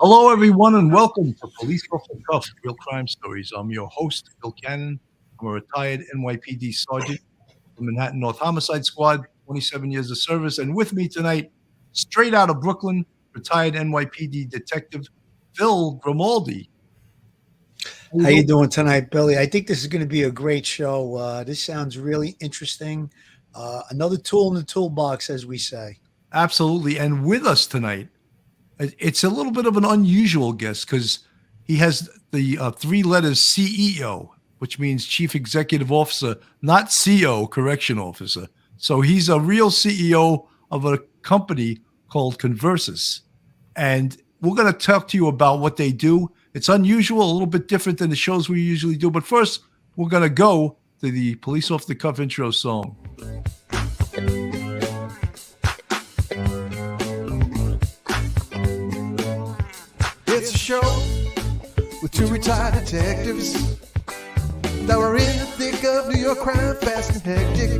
Hello, everyone, and welcome to Police Off the Cuff, Real Crime Stories. I'm your host, Bill Cannon. I'm a retired NYPD sergeant from Manhattan North Homicide Squad, 27 years of service. And with me tonight, straight out of Brooklyn, retired NYPD detective Phil Grimaldi. How you How you doing? doing tonight, Billy? I think this is going to be a great show. This sounds really interesting. Another tool in the toolbox, as we say. Absolutely. And with us tonight, it's a little bit of an unusual guest because he has the three letters CEO, which means Chief Executive Officer, not CO, Correction Officer. So he's a real CEO of a company called Conversus. And we're going to talk to you about what they do. It's unusual, a little bit different than the shows we usually do. But first, we're going to go to the Police Off the Cuff intro song. It's a show with two retired detectives that were in the thick of New York crime, fast and hectic.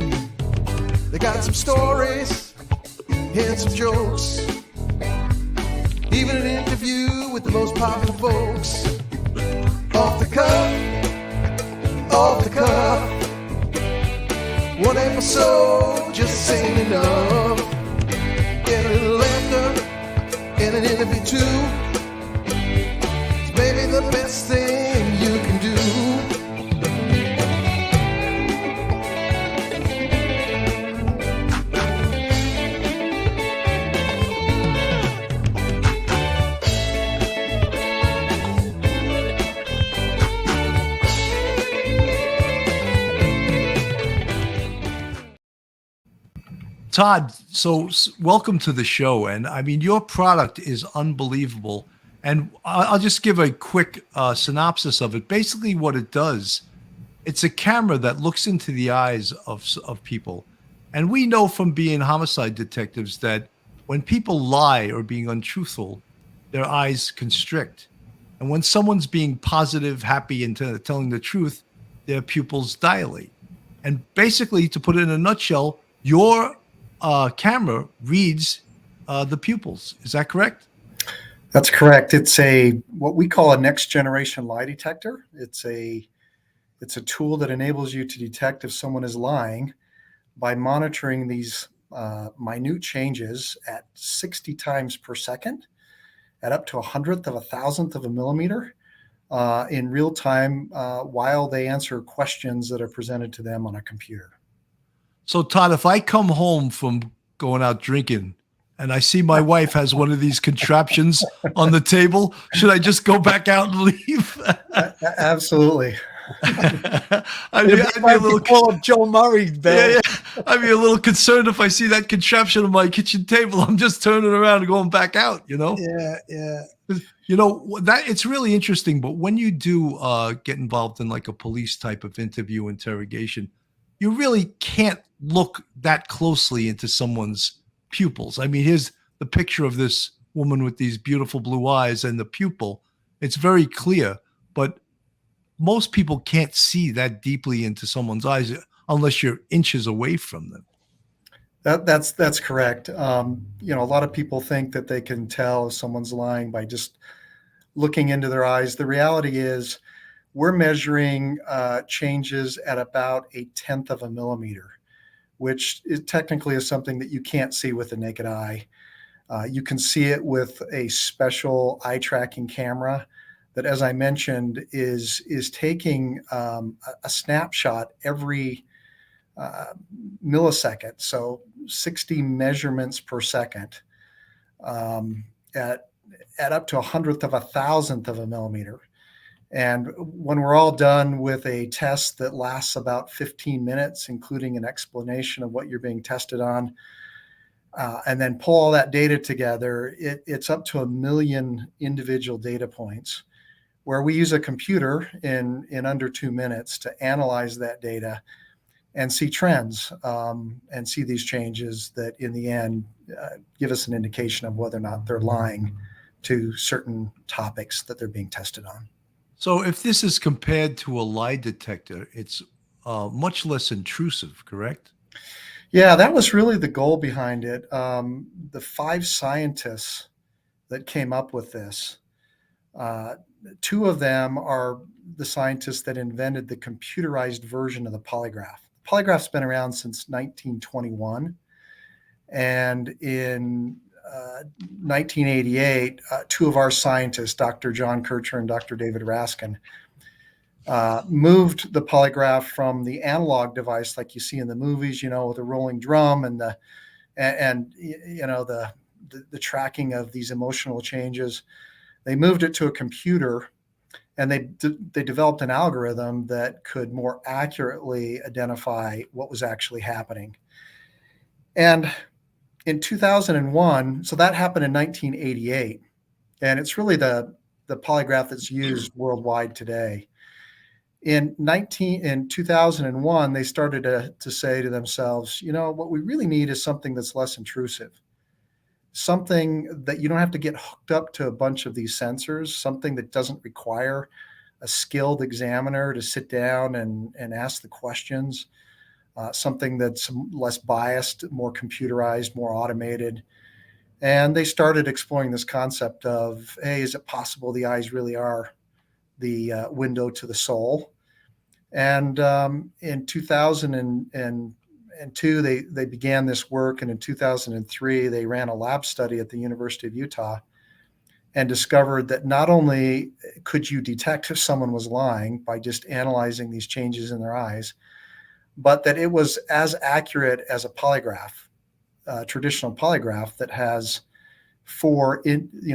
They got some stories and some jokes, even an interview with the most popular folks. Off the cuff, off the cuff. One episode just ain't enough. Get a little laughter and an interview too. Maybe the best thing you can do. Todd, so welcome to the show. And I mean, your product is unbelievable. And I'll just give a quick synopsis of it. Basically, what it does, it's a camera that looks into the eyes of people. And we know from being homicide detectives that when people lie or being untruthful, their eyes constrict. And when someone's being positive, happy, and telling the truth, their pupils dilate. And basically, to put it in a nutshell, your camera reads the pupils. Is that correct? That's correct. It's what we call a next generation lie detector. It's a tool that enables you to detect if someone is lying by monitoring these minute changes at 60 times per second, at up to 100th of a thousandth of a millimeter in real time while they answer questions that are presented to them on a computer. So, Todd, if I come home from going out drinking and I see my wife has one of these contraptions on the table, should I just go back out and leave? Absolutely. I'd be a little call up Joe Murray, Bill. yeah. I'd be a little concerned if I see that contraption on my kitchen table. I'm just turning around and going back out, Yeah. That it's really interesting. But when you do get involved in like a police type of interview interrogation, you really can't look that closely into someone's pupils. I mean, here's the picture of this woman with these beautiful blue eyes and the pupil. It's very clear, but most people can't see that deeply into someone's eyes unless you're inches away from them. That's correct. A lot of people think that they can tell if someone's lying by just looking into their eyes. The reality is we're measuring changes at about 1/10 of a millimeter, which technically is something that you can't see with the naked eye. You can see it with a special eye tracking camera that, as I mentioned, is taking a snapshot every millisecond, so 60 measurements per second at up to 100th of a thousandth of a millimeter. And when we're all done with a test that lasts about 15 minutes, including an explanation of what you're being tested on, and then pull all that data together, it's up to 1 million individual data points, where we use a computer in under 2 minutes to analyze that data and see trends and see these changes that in the end give us an indication of whether or not they're lying to certain topics that they're being tested on. So if this is compared to a lie detector, it's much less intrusive, correct? Yeah, that was really the goal behind it. The 5 scientists that came up with this Two of them are the scientists that invented the computerized version of the polygraph. The polygraph's been around since 1921. And in 1988, two of our scientists, Dr. John Kircher and Dr. David Raskin, moved the polygraph from the analog device like you see in the movies, with a rolling drum and the tracking of these emotional changes. They moved it to a computer, and they developed an algorithm that could more accurately identify what was actually happening. And in 2001, so that happened in 1988, and it's really the polygraph that's used worldwide today. In 2001, they started to say to themselves, what we really need is something that's less intrusive, something that you don't have to get hooked up to a bunch of these sensors, something that doesn't require a skilled examiner to sit down and ask the questions, something that's less biased, more computerized, more automated. And they started exploring this concept of, hey, is it possible the eyes really are the window to the soul? And in 2002, they began this work. And in 2003, they ran a lab study at the University of Utah and discovered that not only could you detect if someone was lying by just analyzing these changes in their eyes, but that it was as accurate as a polygraph, traditional polygraph that has four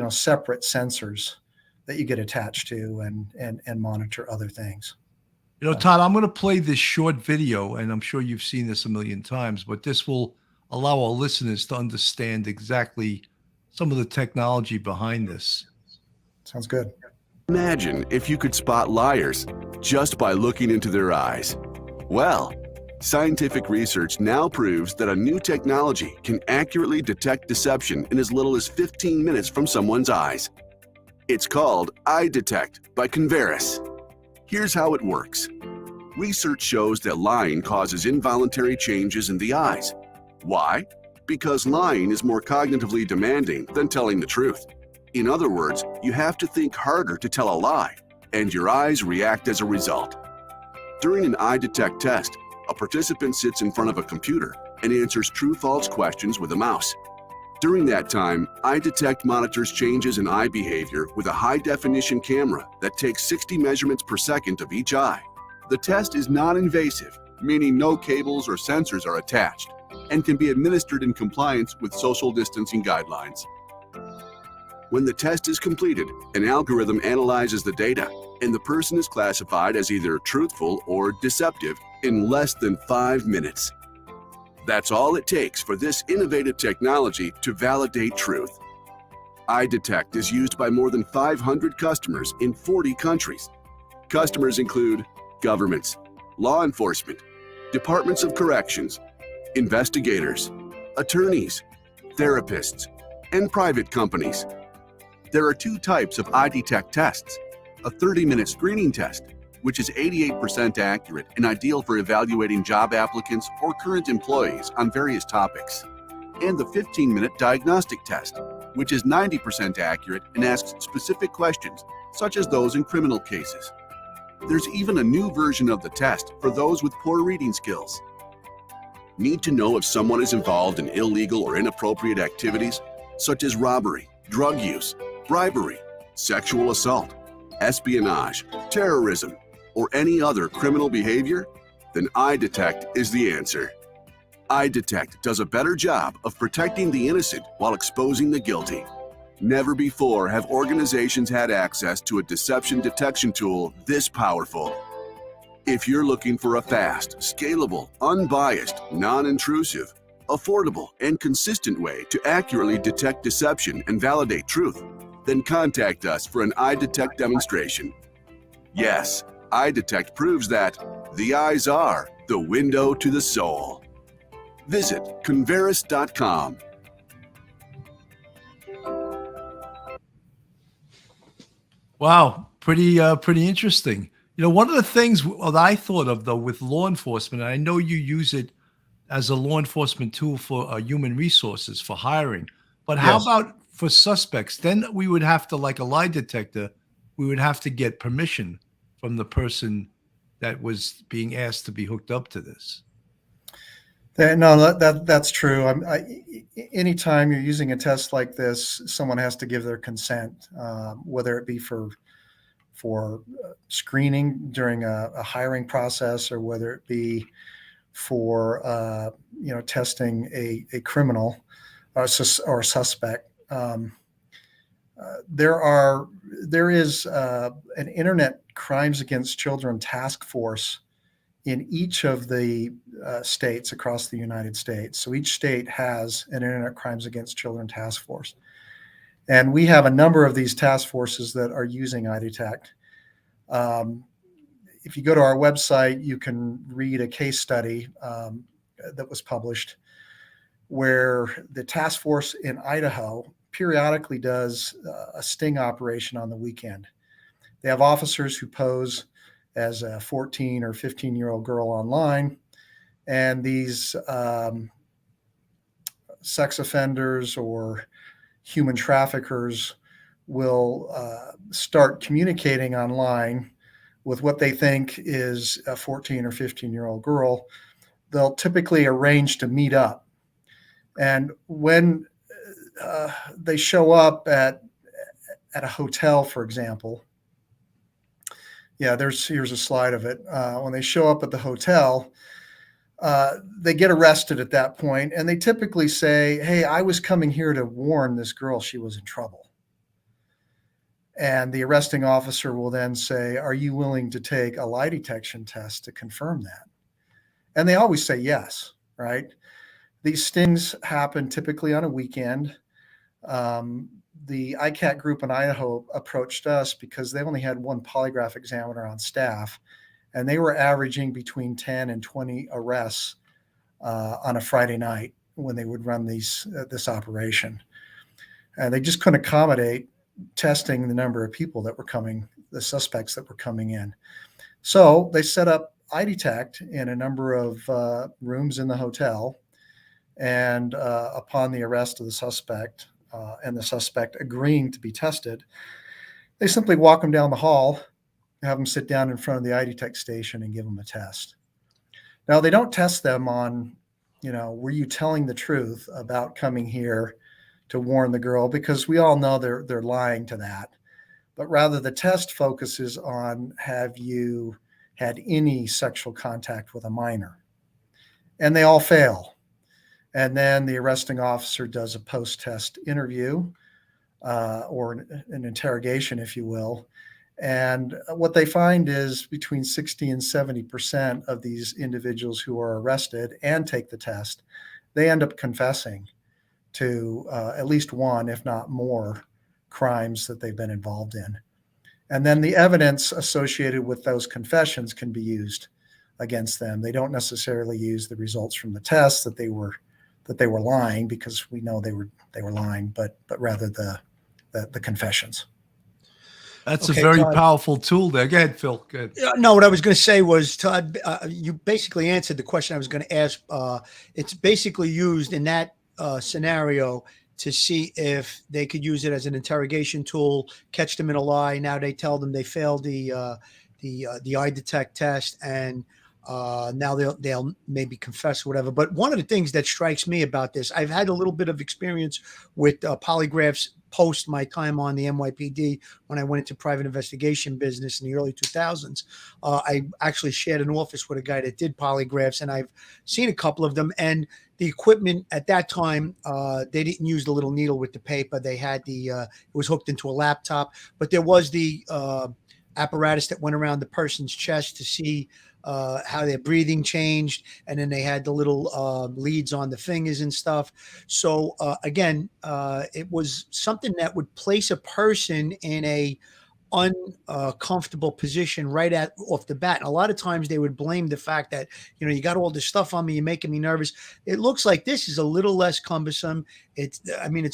separate sensors that you get attached to and monitor other things. Todd, I'm going to play this short video, and I'm sure you've seen this a million times, but this will allow our listeners to understand exactly some of the technology behind this. Sounds good. Imagine if you could spot liars just by looking into their eyes. Well, scientific research now proves that a new technology can accurately detect deception in as little as 15 minutes from someone's eyes. It's called EyeDetect by Converus. Here's how it works. Research shows that lying causes involuntary changes in the eyes. Why? Because lying is more cognitively demanding than telling the truth. In other words, you have to think harder to tell a lie, and your eyes react as a result. During an EyeDetect test, a participant sits in front of a computer and answers true-false questions with a mouse. During that time, EyeDetect monitors changes in eye behavior with a high-definition camera that takes 60 measurements per second of each eye. The test is non-invasive, meaning no cables or sensors are attached, and can be administered in compliance with social distancing guidelines. When the test is completed, an algorithm analyzes the data, and the person is classified as either truthful or deceptive in less than 5 minutes. That's all it takes for this innovative technology to validate truth. EyeDetect is used by more than 500 customers in 40 countries. Customers include governments, law enforcement, departments of corrections, investigators, attorneys, therapists, and private companies. There are two types of EyeDetect tests: a 30-minute screening test, which is 88% accurate and ideal for evaluating job applicants or current employees on various topics, and the 15-minute diagnostic test, which is 90% accurate and asks specific questions, such as those in criminal cases. There's even a new version of the test for those with poor reading skills. Need to know if someone is involved in illegal or inappropriate activities, such as robbery, drug use, bribery, sexual assault, espionage, terrorism, or any other criminal behavior? Then EyeDetect is the answer. EyeDetect does a better job of protecting the innocent while exposing the guilty. Never before have organizations had access to a deception detection tool this powerful. If you're looking for a fast, scalable, unbiased, non-intrusive, affordable, and consistent way to accurately detect deception and validate truth, then contact us for an EyeDetect demonstration. Yes, EyeDetect proves that the eyes are the window to the soul. Visit Converus.com. Wow, pretty interesting. One of the things that I thought of, though, with law enforcement, and I know you use it as a law enforcement tool for human resources for hiring, but how Yes. about for suspects? Then we would have to, like a lie detector, we would have to get permission from the person that was being asked to be hooked up to this. No, that's true. Anytime you're using a test like this, someone has to give their consent, whether it be for screening during a hiring process, or whether it be for testing a criminal or a suspect. There is an Internet Crimes Against Children task force in each of the states across the United States. So each state has an Internet Crimes Against Children task force. And we have a number of these task forces that are using EyeDetect. If you go to our website, you can read a case study that was published where the task force in Idaho periodically does a sting operation on the weekend. They have officers who pose as a 14 or 15-year-old girl online, and these sex offenders or human traffickers will start communicating online with what they think is a 14 or 15-year-old girl. They'll typically arrange to meet up. And when they show up at a hotel, for example, here's a slide of it. When they show up at the hotel, they get arrested at that point, and they typically say, "Hey, I was coming here to warn this girl she was in trouble." And the arresting officer will then say, "Are you willing to take a lie detection test to confirm that?" And they always say yes, right? These stings happen typically on a weekend. The ICAT group in Idaho approached us because they only had one polygraph examiner on staff, and they were averaging between 10 and 20 arrests on a Friday night when they would run this operation. And they just couldn't accommodate testing the number of people that were coming, the suspects that were coming in. So they set up EyeDetect in a number of rooms in the hotel, and upon the arrest of the suspect and the suspect agreeing to be tested, they simply walk them down the hall, have them sit down in front of the EyeDetect station and give them a test. Now, they don't test them on, were you telling the truth about coming here to warn the girl? Because we all know they're lying to that. But rather, the test focuses on, have you had any sexual contact with a minor? And they all fail. And then the arresting officer does a post-test interview or an interrogation, if you will. And what they find is between 60 and 70% of these individuals who are arrested and take the test, they end up confessing to at least one, if not more, crimes that they've been involved in. And then the evidence associated with those confessions can be used against them. They don't necessarily use the results from the tests that they were lying, because we know they were lying, but rather the confessions. That's a very Todd, powerful tool there. Go ahead, Phil. Go ahead. No, what I was going to say was, Todd, you basically answered the question I was going to ask. It's basically used in that scenario to see if they could use it as an interrogation tool, catch them in a lie. Now they tell them they failed the EyeDetect test, and now they'll maybe confess or whatever. But one of the things that strikes me about this, I've had a little bit of experience with polygraphs post my time on the NYPD when I went into private investigation business in the early 2000s. I actually shared an office with a guy that did polygraphs, and I've seen a couple of them. And the equipment at that time, they didn't use the little needle with the paper. They had it was hooked into a laptop, but there was the apparatus that went around the person's chest to see how their breathing changed. And then they had the little leads on the fingers and stuff. So again, it was something that would place a person in a uncomfortable position right off the bat. And a lot of times they would blame the fact that, you got all this stuff on me, you're making me nervous. It looks like this is a little less cumbersome. It's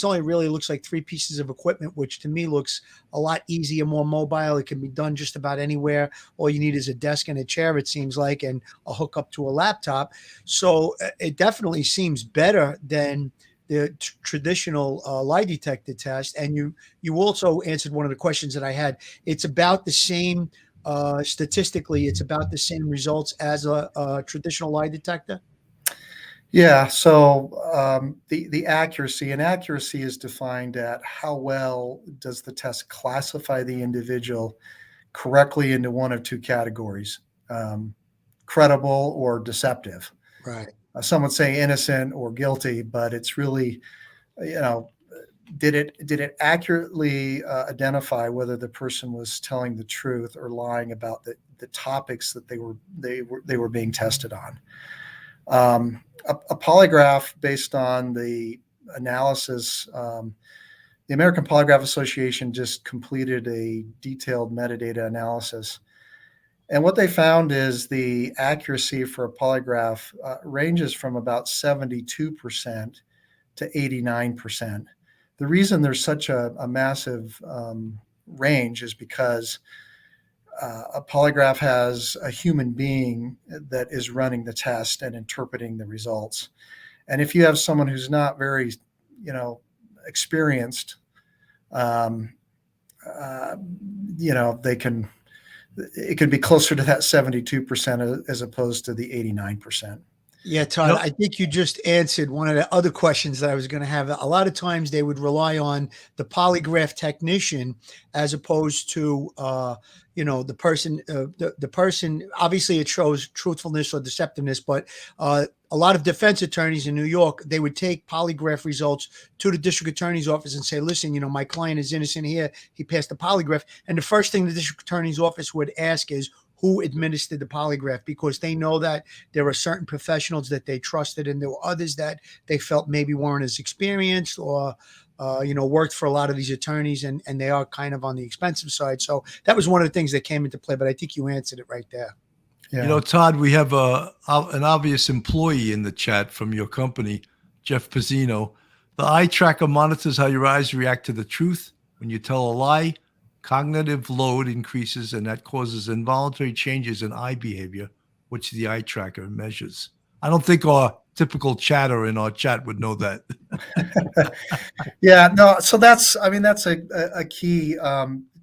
only really looks like 3 pieces of equipment, which to me looks a lot easier, more mobile. It can be done just about anywhere. All you need is a desk and a chair, it seems like, and a hookup to a laptop. So it definitely seems better than the traditional lie detector test. And you also answered one of the questions that I had. It's about the same statistically. It's about the same results as a traditional lie detector. Yeah. So the accuracy, and accuracy is defined at how well does the test classify the individual correctly into one of two categories, credible or deceptive. Right. Some would say innocent or guilty, but it's really, did it accurately identify whether the person was telling the truth or lying about the topics that they were being tested on. A polygraph based on the analysis. The American Polygraph Association just completed a detailed metadata analysis. And what they found is the accuracy for a polygraph ranges from about 72% to 89%. The reason there's such a massive range is because a polygraph has a human being that is running the test and interpreting the results. And if you have someone who's not very, experienced, it can be closer to that 72% as opposed to the 89%. Yeah, Todd, I think you just answered one of the other questions that I was going to have. A lot of times they would rely on the polygraph technician as opposed to, the person. The person, obviously, it shows truthfulness or deceptiveness, but a lot of defense attorneys in New York, they would take polygraph results to the district attorney's office and say, listen, my client is innocent here. He passed the polygraph. And the first thing the district attorney's office would ask is, who administered the polygraph, because they know that there are certain professionals that they trusted and there were others that they felt maybe weren't as experienced or, worked for a lot of these attorneys and they are kind of on the expensive side. So that was one of the things that came into play, but I think you answered it right there. Yeah. Todd, we have an obvious employee in the chat from your company, Jeff Pizzino. The eye tracker monitors how your eyes react to the truth. When you tell a lie, cognitive load increases, and that causes involuntary changes in eye behavior, which the eye tracker measures. I don't think our typical chatter in our chat would know that. Yeah, no. So that's a key.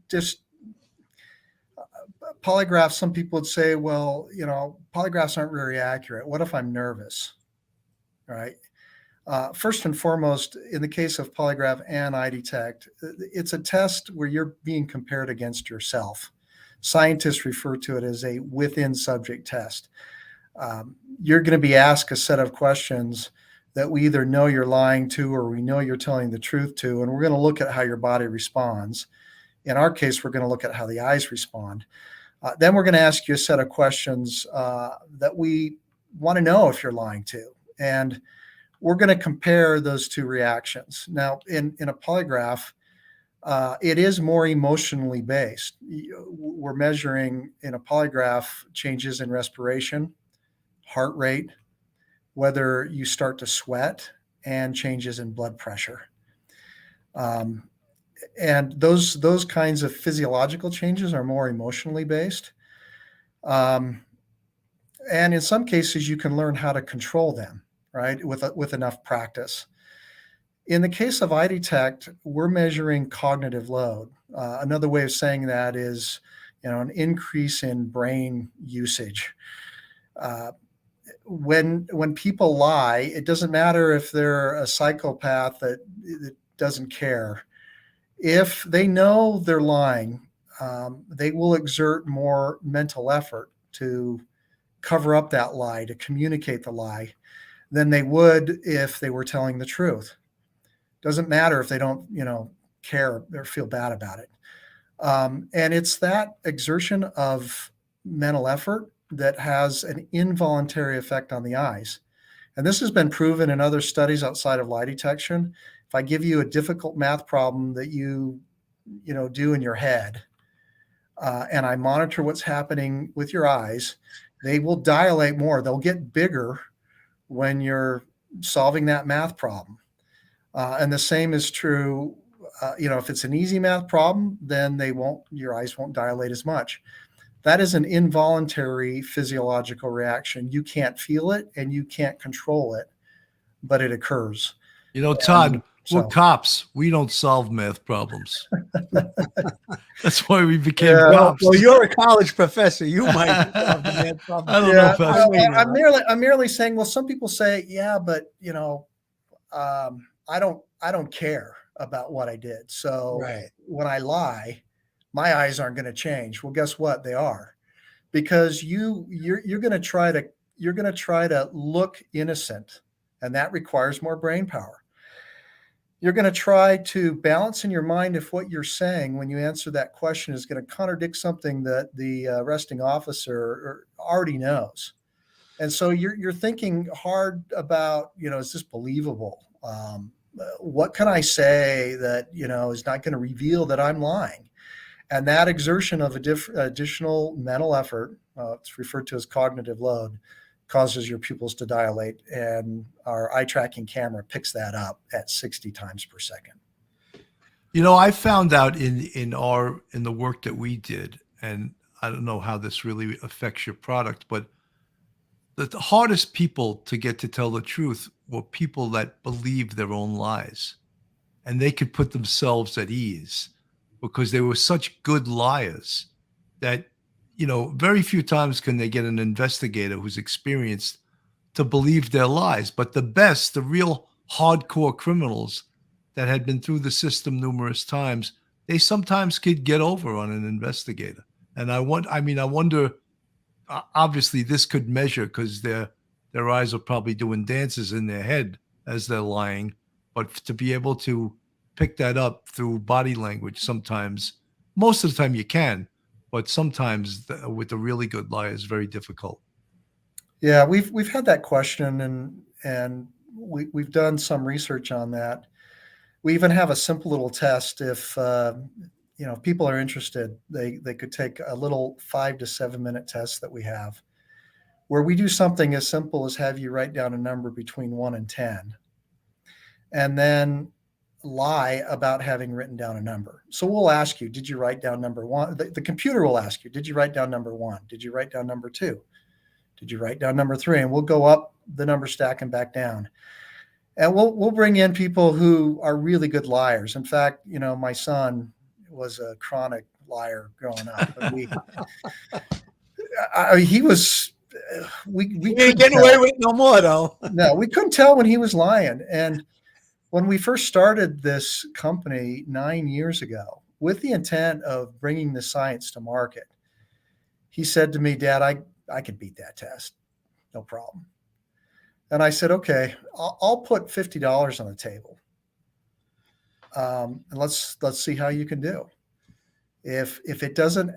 Just polygraphs. Some people would say, well, polygraphs aren't very accurate. What if I'm nervous? Right. First and foremost, in the case of polygraph and EyeDetect, it's a test where you're being compared against yourself. Scientists refer to it as a within subject test. You're going to be asked a set of questions that we either know you're lying to or we know you're telling the truth to, and we're going to look at how your body responds. In our case, we're going to look at how the eyes respond. Then we're going to ask you a set of questions that we want to know if you're lying to. And we're going to compare those two reactions. Now, in a polygraph, it is more emotionally based. We're measuring in a polygraph changes in respiration, heart rate, whether you start to sweat, and changes in blood pressure. And those kinds of physiological changes are more emotionally based. And in some cases, you can learn how to control them, right, with enough practice. In the case of EyeDetect, we're measuring cognitive load. Another way of saying that is, an increase in brain usage. When people lie, it doesn't matter if they're a psychopath that doesn't care. If they know they're lying, they will exert more mental effort to cover up that lie, to communicate the lie, than they would if they were telling the truth. Doesn't matter if they don't, care or feel bad about it. And it's that exertion of mental effort that has an involuntary effect on the eyes. And this has been proven in other studies outside of lie detection. If I give you a difficult math problem that you do in your head, and I monitor what's happening with your eyes, they will dilate more. They'll get bigger when you're solving that math problem. And the same is true, if it's an easy math problem, then your eyes won't dilate as much. That is an involuntary physiological reaction. You can't feel it and you can't control it, but it occurs. You know, Todd, we're So, cops. We don't solve math problems. That's why we became Yeah. cops. Well, you're a college professor. You might solve the math problem. I don't know if that's I mean, I'm merely saying, well, some people say, yeah, but I don't care about what I did. So Right. when I lie, my eyes aren't going to change. Well, guess what? They are, because you're going to try to look innocent, and that requires more brain power. You're going to try to balance in your mind if what you're saying when you answer that question is going to contradict something that the arresting officer already knows. And so you're thinking hard about, is this believable? What can I say that, is not going to reveal that I'm lying? And that exertion of additional mental effort, it's referred to as cognitive load, causes your pupils to dilate, and our eye tracking camera picks that up at 60 times per second. I found out in the work that we did, and I don't know how this really affects your product, but the hardest people to get to tell the truth were people that believed their own lies, and they could put themselves at ease because they were such good liars that, very few times can they get an investigator who's experienced to believe their lies. But the real hardcore criminals that had been through the system numerous times, they sometimes could get over on an investigator. And I wonder, obviously this could measure because their eyes are probably doing dances in their head as they're lying, but to be able to pick that up through body language, sometimes, most of the time you can, but sometimes with a really good lie is very difficult. Yeah, we've had that question, and we've done some research on that. We even have a simple little test. If people are interested, they could take a little 5 to 7 minute test that we have, where we do something as simple as have you write down a number between 1 and 10, and then lie about having written down a number. So we'll ask you, did you write down number 1? The computer will ask you, did you write down number 1? Did you write down number 2? Did you write down number 3? And we'll go up the number stack and back down. And we'll bring in people who are really good liars. In fact, my son was a chronic liar growing up. He was. We ain't getting away with no more, though. No, we couldn't tell when he was lying. And when we first started this company 9 years ago, with the intent of bringing the science to market, he said to me, "Dad, I could beat that test, no problem." And I said, "Okay, I'll put $50 on the table, and let's see how you can do. If it doesn't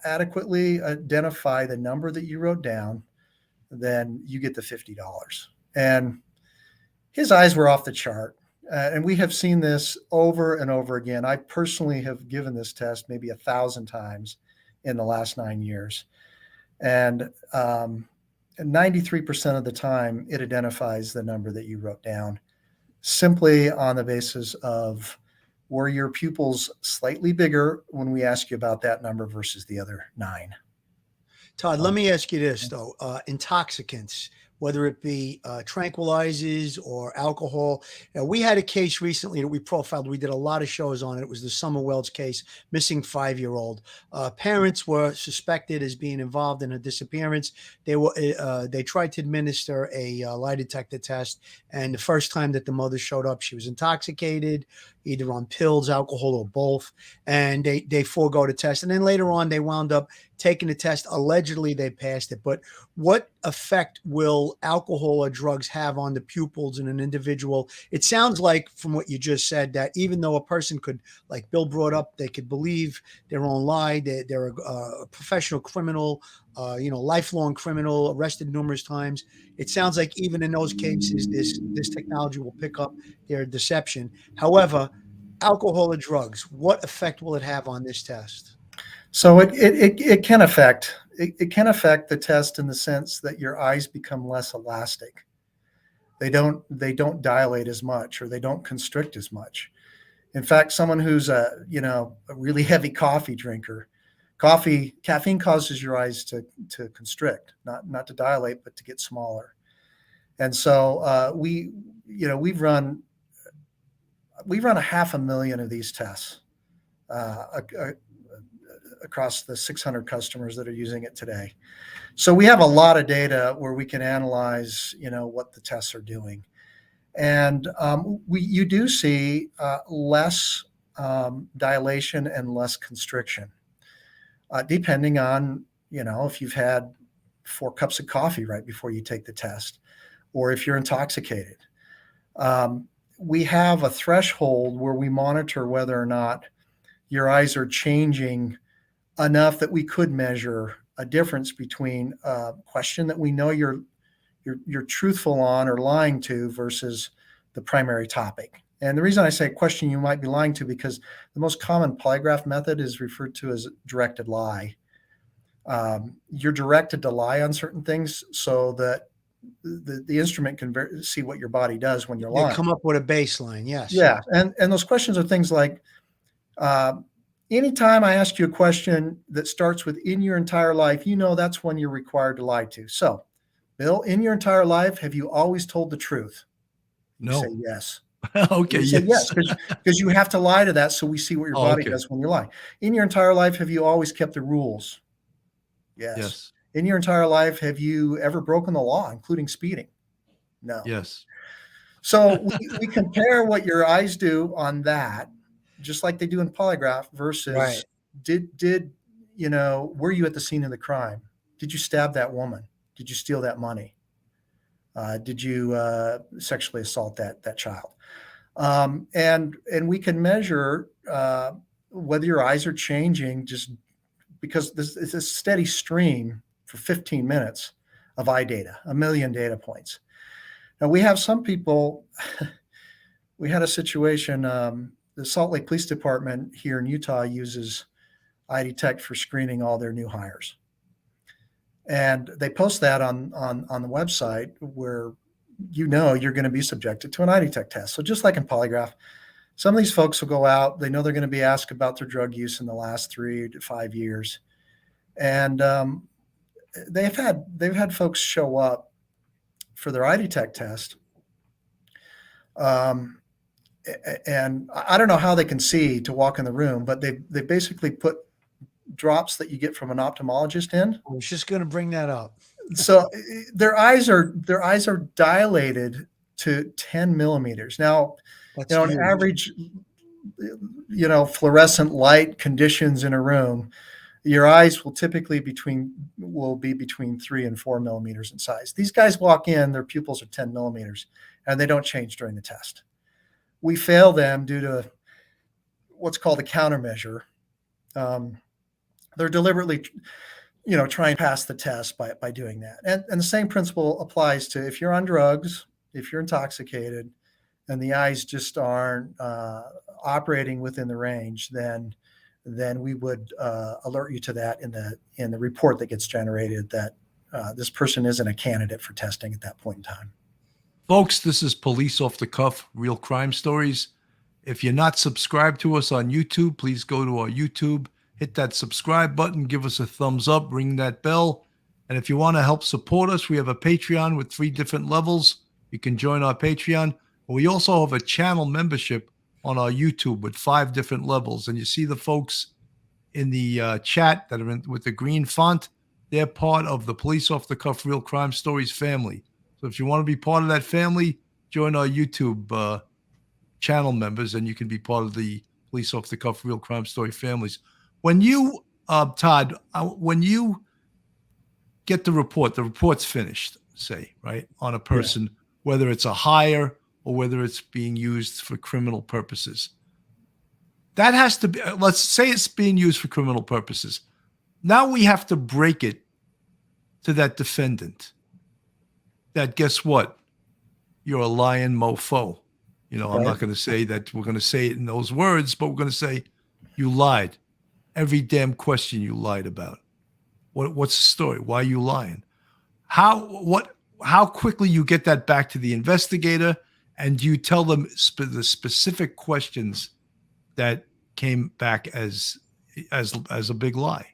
adequately identify the number that you wrote down, then you get the $50." And his eyes were off the chart. And we have seen this over and over again. I personally have given this test maybe 1,000 times in the last 9 years. And 93% of the time, it identifies the number that you wrote down, simply on the basis of, were your pupils slightly bigger when we ask you about that number versus the other 9? Todd, let me ask you this, though. Intoxicants, whether it be tranquilizers or alcohol. We had a case recently that we profiled. We did a lot of shows on it. It was the Summer Wells case, missing 5-year-old. Parents were suspected as being involved in a disappearance. They tried to administer a lie detector test, and the first time that the mother showed up, she was intoxicated, either on pills, alcohol, or both, and they forego the test. And then later on, they wound up taking the test. Allegedly, they passed it. But what effect will alcohol or drugs have on the pupils in an individual? It sounds like, from what you just said, that even though a person could, like Bill brought up, they could believe their own lie, they're a professional criminal, lifelong criminal, arrested numerous times. It sounds like even in those cases, this technology will pick up their deception. However, alcohol or drugs, what effect will it have on this test? So it can affect the test in the sense that your eyes become less elastic. They don't dilate as much, or they don't constrict as much. In fact, someone who's a really heavy coffee drinker, caffeine causes your eyes to constrict, not to dilate, but to get smaller. And so we've run we run 500,000 of these tests across the 600 customers that are using it today. So we have a lot of data where we can analyze, what the tests are doing. And you do see less dilation and less constriction, depending on, if you've had 4 cups of coffee right before you take the test, or if you're intoxicated. We have a threshold where we monitor whether or not your eyes are changing enough that we could measure a difference between a question that we know you're truthful on or lying to versus the primary topic. And the reason I say question you might be lying to, because the most common polygraph method is referred to as directed lie. You're directed to lie on certain things so that the instrument can see what your body does when you're lying. Come up with a baseline, yes. Yeah, and those questions are things like, anytime I ask you a question that starts with "in your entire life," that's when you're required to lie to. So, Bill, in your entire life, have you always told the truth? No. You say yes. Okay. You say yes, because you have to lie to that so we see what your body does when you lie. In your entire life, have you always kept the rules? Yes. In your entire life, have you ever broken the law, including speeding? No. Yes. So we compare what your eyes do on that, just like they do in polygraph, versus were you at the scene of the crime? Did you stab that woman? Did you steal that money? Did you sexually assault that child? And we can measure whether your eyes are changing, just because it's a steady stream for 15 minutes of eye data, 1 million data points. Now we have some people, we had a situation, the Salt Lake Police Department here in Utah uses EyeDetect for screening all their new hires. And they post that on the website where you're going to be subjected to an EyeDetect test. So just like in polygraph, some of these folks will go out, they know they're going to be asked about their drug use in the last 3 to 5 years. And they've had folks show up for their EyeDetect test. And I don't know how they can see to walk in the room, but they basically put drops that you get from an ophthalmologist in. I was just going to bring that up. So their eyes are dilated to 10 millimeters. Now, an average, fluorescent light conditions in a room, your eyes will typically be between 3 and 4 millimeters in size. These guys walk in, their pupils are 10 millimeters, and they don't change during the test. We fail them due to what's called a countermeasure. They're deliberately, trying to pass the test by doing that. And the same principle applies to if you're on drugs, if you're intoxicated, and the eyes just aren't operating within the range, then we would alert you to that in the report that gets generated that this person isn't a candidate for testing at that point in time. Folks, this is Police Off the Cuff, Real Crime Stories. If you're not subscribed to us on YouTube, please go to our YouTube, hit that subscribe button, give us a thumbs up, ring that bell. And if you want to help support us, we have a Patreon with 3 different levels. You can join our Patreon. We also have a channel membership on our YouTube with 5 different levels. And you see the folks in the chat that are with the green font. They're part of the Police Off the Cuff Real Crime Stories family. So if you want to be part of that family, join our YouTube channel members, and you can be part of the Police Off the Cuff Real Crime Story families. When you, Todd, when you get the report's finished, say, right, on a person, whether it's a hire or whether it's being used for criminal purposes. That has to be, let's say it's being used for criminal purposes. Now we have to break it to that defendant that, guess what? You're a lying mofo. I'm not going to say that we're going to say it in those words, but we're going to say you lied. Every damn question you lied about. What's the story? Why are you lying? How quickly you get that back to the investigator, and do you tell them the specific questions that came back as a big lie?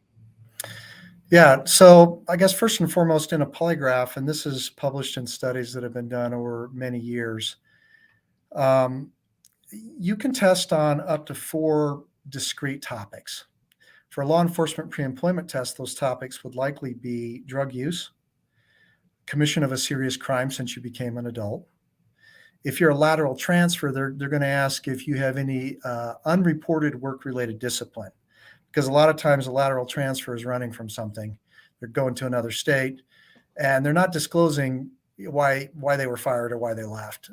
Yeah. So I guess first and foremost in a polygraph, and this is published in studies that have been done over many years, you can test on up to 4 discrete topics. For a law enforcement pre-employment test, those topics would likely be drug use, commission of a serious crime since you became an adult. If you're a lateral transfer, they're going to ask if you have any unreported work-related discipline, because a lot of times a lateral transfer is running from something. They're going to another state, and they're not disclosing why they were fired or why they left.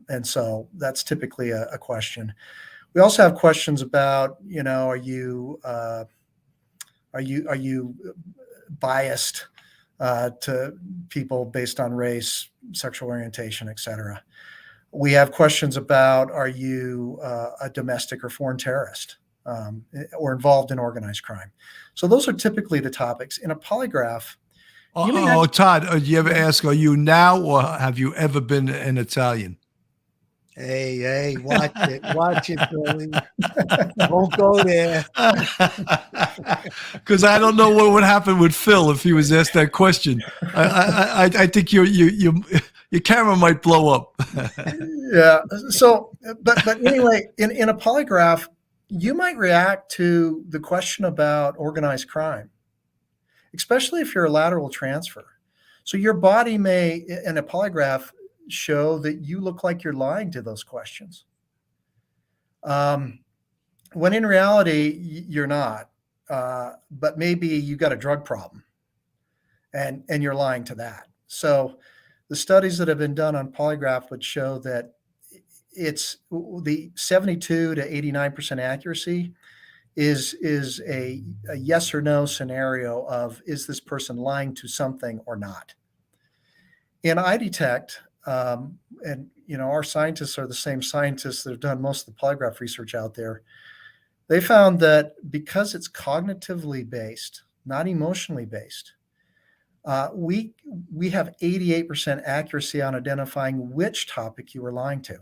And so that's typically a question. We also have questions about, are you biased to people based on race, sexual orientation, et cetera. We have questions about, are you a domestic or foreign terrorist or involved in organized crime? So those are typically the topics. In a polygraph, Todd, do you ever ask, are you now or have you ever been an Italian? Hey, watch it, Billy. Don't go there. Because I don't know what would happen with Phil if he was asked that question. I think your camera might blow up. Yeah. So, but anyway, in a polygraph, you might react to the question about organized crime, especially if you're a lateral transfer. So your body may, in a polygraph, show that you look like you're lying to those questions. When in reality, you're not. But maybe you got a drug problem and you're lying to that. So the studies that have been done on polygraph would show that it's the 72 to 89% accuracy is a yes or no scenario of, is this person lying to something or not? In EyeDetect, and our scientists are the same scientists that have done most of the polygraph research out there. They found that because it's cognitively based, not emotionally based, we have 88% accuracy on identifying which topic you were lying to.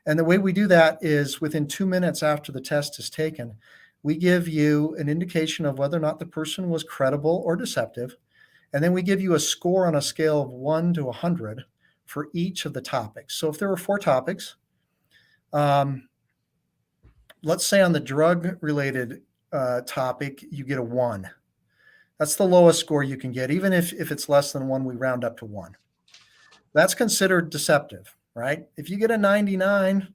And the way we do that is within 2 minutes after the test is taken, we give you an indication of whether or not the person was credible or deceptive. And then we give you a score on a scale of 1 to 100 for each of the topics. So if there were 4 topics, let's say on the drug-related topic, you get a 1. That's the lowest score you can get. Even if it's less than 1, we round up to 1. That's considered deceptive, right? If you get a 99,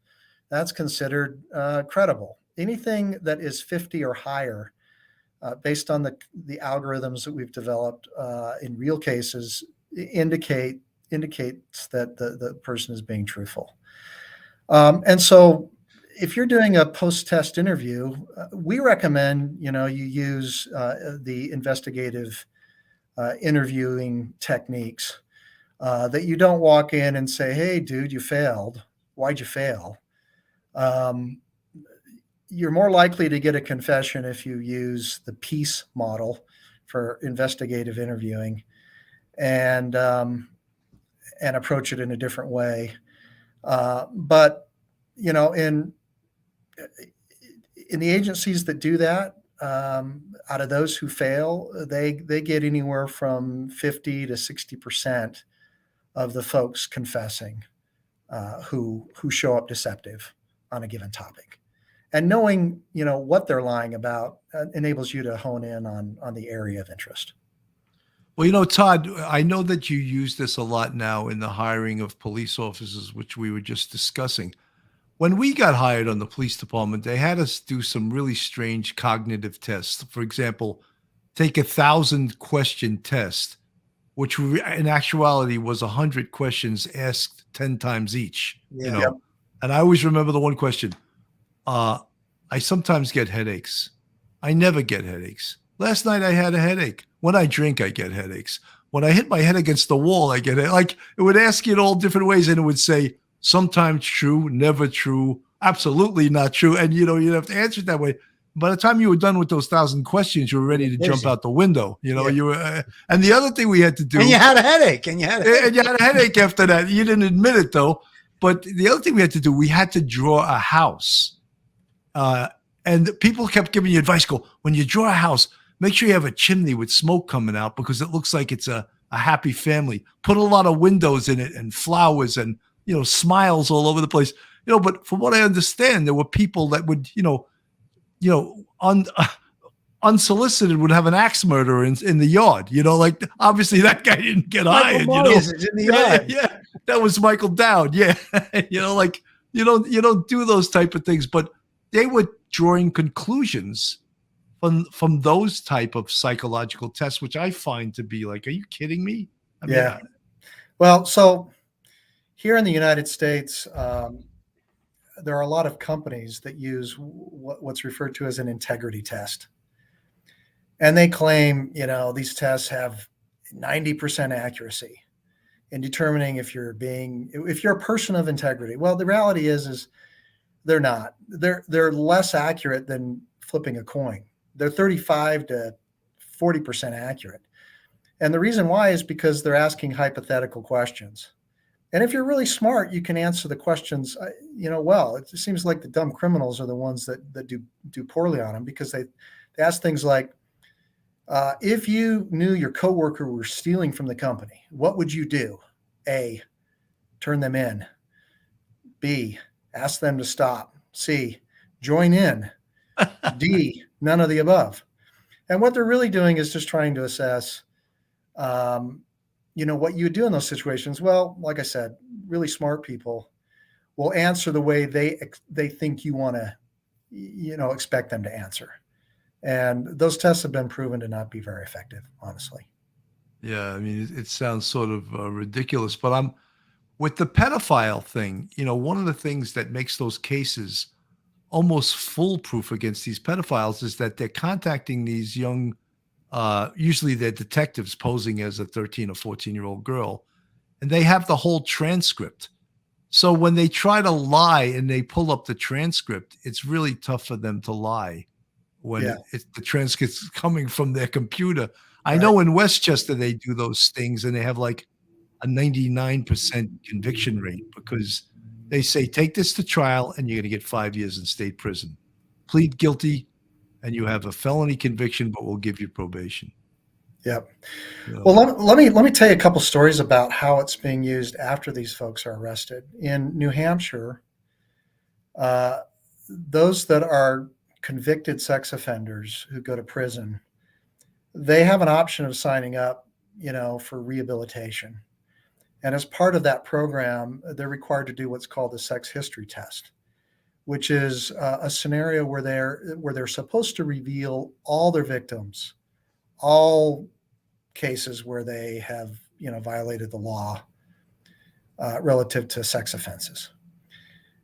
that's considered credible. Anything that is 50 or higher, based on the algorithms that we've developed in real cases, indicates that the person is being truthful. And so if you're doing a post-test interview, we recommend, you use the investigative interviewing techniques, that you don't walk in and say, hey, dude, you failed. Why'd you fail? You're more likely to get a confession if you use the PEACE model for investigative interviewing and approach it in a different way. But, in the agencies that do that, out of those who fail, they get anywhere from 50 to 60% of the folks confessing who show up deceptive on a given topic. And knowing, what they're lying about enables you to hone in on the area of interest. Well, Todd, I know that you use this a lot now in the hiring of police officers, which we were just discussing. When we got hired on the police department, they had us do some really strange cognitive tests. For example, take 1,000-question test, which in actuality was 100 questions asked 10 times each. Yeah. And I always remember the one question. I sometimes get headaches. I never get headaches. Last night I had a headache. When I drink, I get headaches. When I hit my head against the wall, I get it. Like, it would ask you in all different ways, and it would say sometimes true, never true, absolutely not true. And you'd have to answer it that way. By the time you were done with those 1,000 questions, you were ready to jump out the window. You were, and the other thing we had to do, and you had a headache, and you had a headache after that. You didn't admit it though. But the other thing we had to do, we had to draw a house. And people kept giving you advice. Go, when you draw a house, make sure you have a chimney with smoke coming out because it looks like it's a happy family. Put a lot of windows in it and flowers and, smiles all over the place. But from what I understand, there were people that would, you know, un, unsolicited would have an axe murderer in the yard. Like obviously that guy didn't get Michael hired. Myers is in the yard. Yeah, that was Michael Dowd. Yeah, like you don't do those type of things, but they were drawing conclusions from those type of psychological tests, which I find to be like, are you kidding me? I mean, Yeah. Well, so here in the United States, there are a lot of companies that use what's referred to as an integrity test. And they claim, these tests have 90% accuracy in determining if you're a person of integrity. Well, the reality is they're not. They're less accurate than flipping a coin. They're 35 to 40% accurate. And the reason why is because they're asking hypothetical questions. And if you're really smart, you can answer the questions, well. It seems like the dumb criminals are the ones that do poorly on them, because they ask things like, if you knew your coworker were stealing from the company, what would you do? A, turn them in. B, ask them to stop. C, join in. D, none of the above. And what they're really doing is just trying to assess, what you would do in those situations. Well, like I said, really smart people will answer the way they think you want to, expect them to answer. And those tests have been proven to not be very effective, honestly. Yeah, I mean, it sounds sort of ridiculous, but I'm with the pedophile thing. One of the things that makes those cases almost foolproof against these pedophiles is that they're contacting these young, usually they're detectives posing as a 13 or 14-year-old girl, and they have the whole transcript. So when they try to lie and they pull up the transcript, it's really tough for them to lie when the transcript's coming from their computer. I know in Westchester they do those things, and they have like a 99% conviction rate, because they say, take this to trial and you're going to get 5 years in state prison. Plead guilty and you have a felony conviction, but we'll give you probation. Yep. Well, let me tell you a couple stories about how it's being used after these folks are arrested. In New Hampshire, those that are convicted sex offenders who go to prison, they have an option of signing up, for rehabilitation. And as part of that program, they're required to do what's called the sex history test, which is a scenario where they're supposed to reveal all their victims, all cases where they have, violated the law relative to sex offenses.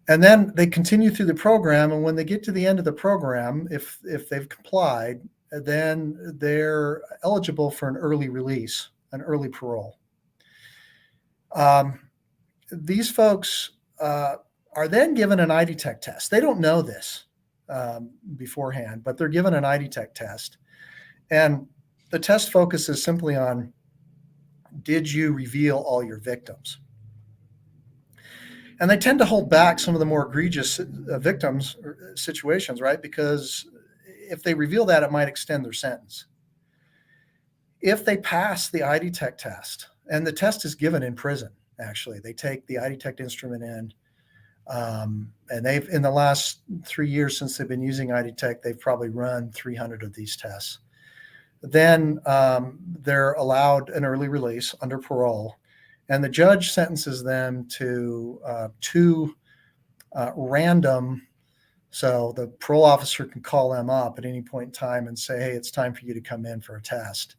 And then they continue through the program. And when they get to the end of the program, if they've complied, then they're eligible for an early release, an early parole. These folks are then given an EyeDetect test. They don't know this beforehand, but they're given an EyeDetect test. And the test focuses simply on, did you reveal all your victims? And they tend to hold back some of the more egregious victims or situations, right? Because if they reveal that, it might extend their sentence. If they pass the EyeDetect test, and the test is given in prison, actually, they take the EyeDetect instrument in, and they've, in the last 3 years since they've been using EyeDetect, they've probably run 300 of these tests. Then they're allowed an early release under parole, and the judge sentences them to two random. So the parole officer can call them up at any point in time and say, hey, it's time for you to come in for a test.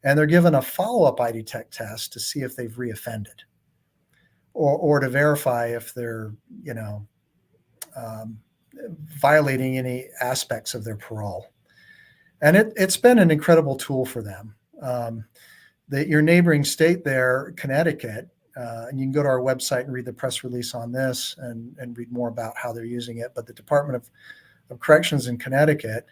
And they're given a follow-up EyeDetect test to see if they've reoffended, or to verify if they're, violating any aspects of their parole. And it's been an incredible tool for them. Your neighboring state there, Connecticut, and you can go to our website and read the press release on this and read more about how they're using it. But the Department of Corrections in Connecticut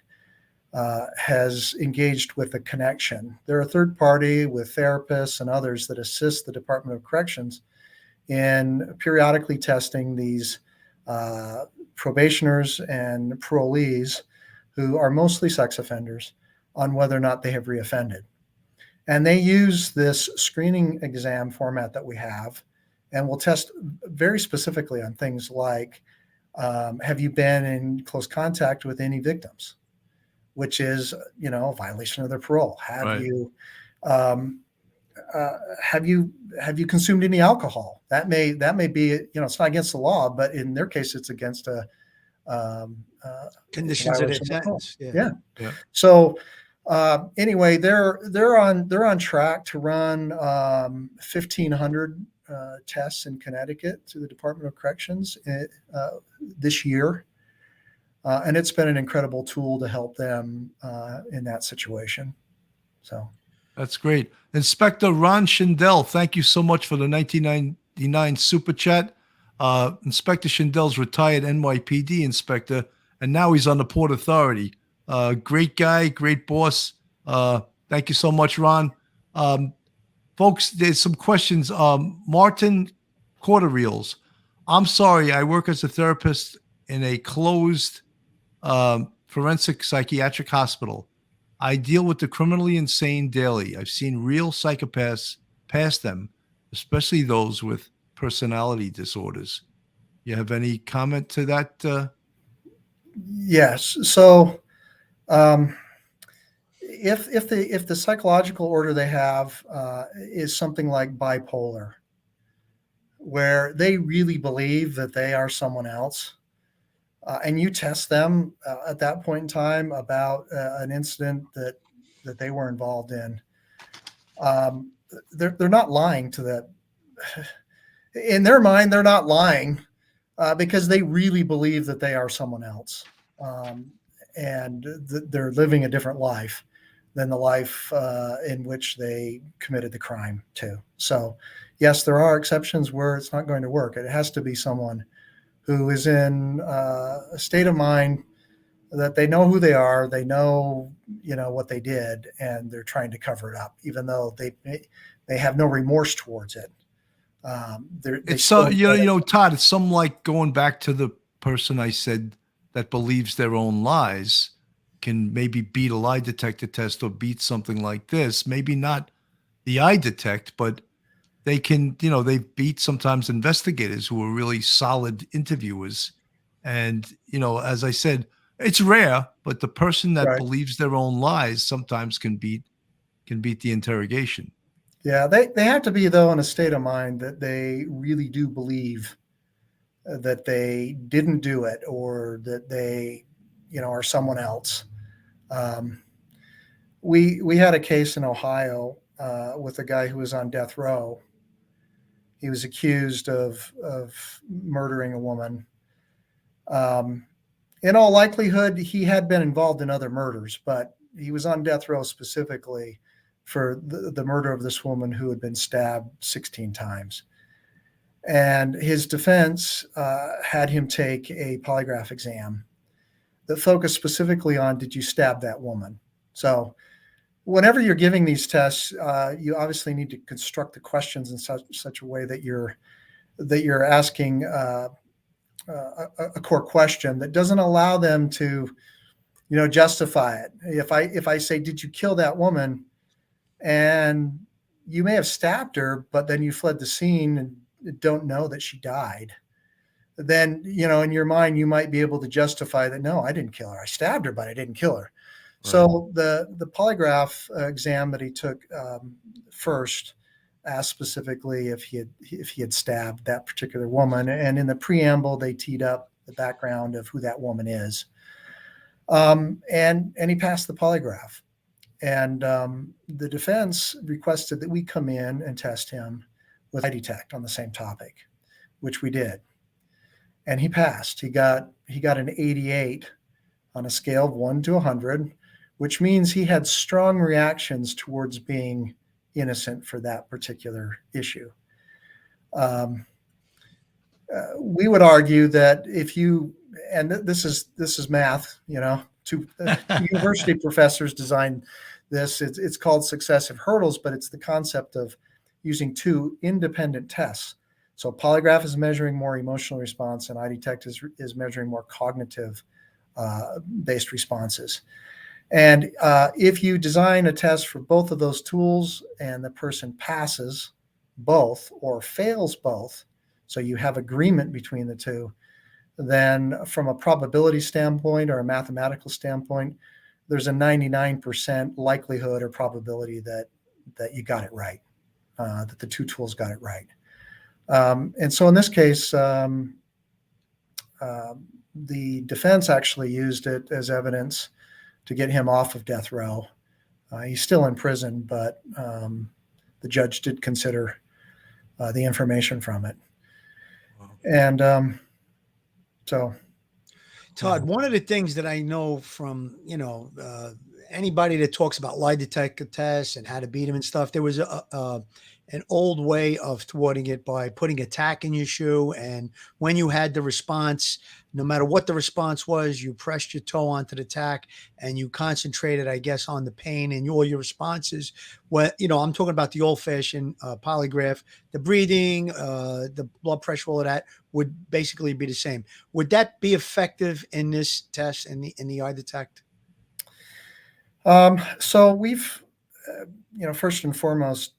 has engaged with a connection. They're a third party with therapists and others that assist the Department of Corrections in periodically testing these probationers and parolees, who are mostly sex offenders, on whether or not they have reoffended. And they use this screening exam format that we have, and we'll test very specifically on things like, have you been in close contact with any victims, which is, a violation of their parole. Right. Have you consumed any alcohol? That may be, it's not against the law, but in their case, it's against a Conditions of their violation of the parole. sentence. Yeah. So anyway, they're on track to run 1,500 tests in Connecticut through the Department of Corrections this year. And it's been an incredible tool to help them in that situation. So That's great. Inspector Ron Schindel, thank you so much for the 1999 super chat. Inspector Schindel's retired NYPD inspector, and now he's on the Port Authority. Great guy, great boss. Thank you so much, Ron. Folks, there's some questions. Martin Quarterreels. I'm sorry, I work as a therapist in a closed forensic psychiatric hospital. I deal with the criminally insane daily. I've seen real psychopaths pass them, especially those with personality disorders. You have any comment to that? Yes. So if the psychological order they have is something like bipolar, where they really believe that they are someone else, and you test them at that point in time about an incident that they were involved in, they're not lying to that. In their mind, they're not lying because they really believe that they are someone else, and they're living a different life than the life in which they committed the crime to. So, yes, there are exceptions where it's not going to work. It has to be someone who is in a state of mind that they know who they are, they know, what they did, and they're trying to cover it up, even though they have no remorse towards it. It's so, Todd, it's some like going back to the person I said that believes their own lies can maybe beat a lie detector test or beat something like this. Maybe not the EyeDetect, but they can, they beat sometimes investigators who are really solid interviewers. And, as I said, it's rare, but the person that believes their own lies sometimes can beat the interrogation. Yeah, they have to be, though, in a state of mind that they really do believe that they didn't do it, or that they, are someone else. We had a case in Ohio with a guy who was on death row. He was accused of murdering a woman. In all likelihood, he had been involved in other murders, but he was on death row specifically for the murder of this woman who had been stabbed 16 times. And his defense had him take a polygraph exam that focused specifically on, did you stab that woman? So whenever you're giving these tests, you obviously need to construct the questions in such a way that you're asking a core question that doesn't allow them to, justify it. If I say, did you kill that woman? And you may have stabbed her, but then you fled the scene and don't know that she died. Then, in your mind, you might be able to justify that, no, I didn't kill her. I stabbed her, but I didn't kill her. Right. So the polygraph exam that he took first asked specifically if he had stabbed that particular woman. And in the preamble, they teed up the background of who that woman is. And he passed the polygraph. And the defense requested that we come in and test him with EyeDetect on the same topic, which we did. And he passed. He got an 88 on a scale of 1 to 100, which means he had strong reactions towards being innocent for that particular issue. We would argue that if you, and this is math, two university professors designed this. It's called successive hurdles, but it's the concept of using two independent tests. So polygraph is measuring more emotional response, and EyeDetect is measuring more cognitive based responses. And if you design a test for both of those tools and the person passes both or fails both, so you have agreement between the two, then from a probability standpoint or a mathematical standpoint, there's a 99% likelihood or probability that you got it right, that the two tools got it right. And so in this case, the defense actually used it as evidence to get him off of death row. He's still in prison, but the judge did consider the information from it. Wow. And so, Todd, one of the things that I know from, anybody that talks about lie detector tests and how to beat them and stuff, there was an old way of thwarting it by putting a tack in your shoe. And when you had the response, no matter what the response was, you pressed your toe onto the tack and you concentrated, I guess, on the pain and all your responses. Well, I'm talking about the old fashioned polygraph, the breathing, the blood pressure, all of that would basically be the same. Would that be effective in this test in the EyeDetect? So we've, first and foremost,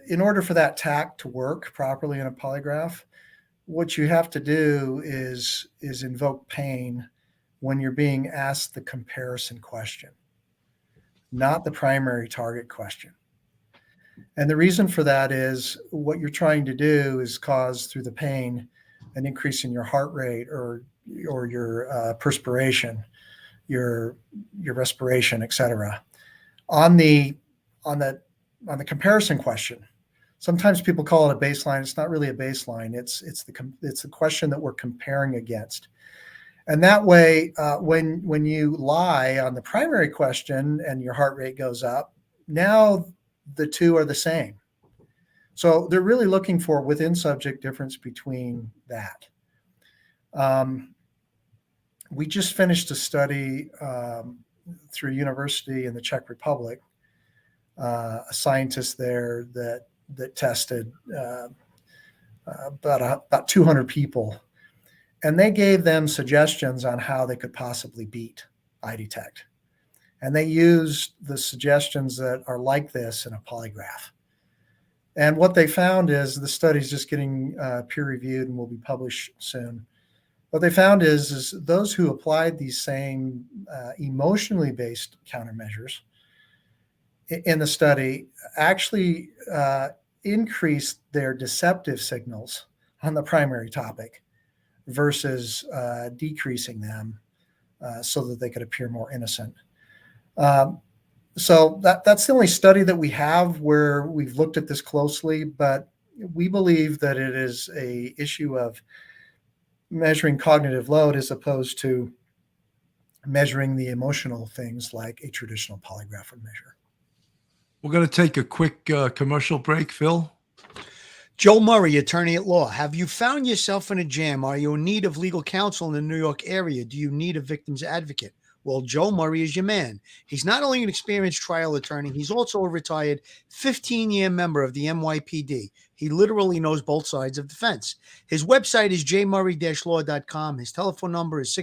in order for that tack to work properly in a polygraph, what you have to do is invoke pain when you're being asked the comparison question, not the primary target question. And the reason for that is what you're trying to do is cause, through the pain, an increase in your heart rate or your perspiration, your respiration, etc. On the comparison question, sometimes people call it a baseline. It's not really a baseline. It's the question that we're comparing against. And that way, when you lie on the primary question and your heart rate goes up, now the two are the same. So they're really looking for within subject difference between that. We just finished a study through a university in the Czech Republic, a scientist there that tested about 200 people, and they gave them suggestions on how they could possibly beat EyeDetect. And they used the suggestions that are like this in a polygraph. And what they found is, the study's just getting peer reviewed and will be published soon. What they found is those who applied these same emotionally based countermeasures in the study actually increased their deceptive signals on the primary topic versus decreasing them so that they could appear more innocent. So that's the only study that we have where we've looked at this closely, but we believe that it is an issue of measuring cognitive load as opposed to measuring the emotional things like a traditional polygraph would measure. We're going to take a quick commercial break, Phil. Joe Murray, attorney at law. Have you found yourself in a jam? Are you in need of legal counsel in the New York area? Do you need a victim's advocate? Well, Joe Murray is your man. He's not only an experienced trial attorney, he's also a retired 15-year member of the NYPD. He literally knows both sides of the fence. His website is jmurray-law.com. His telephone number is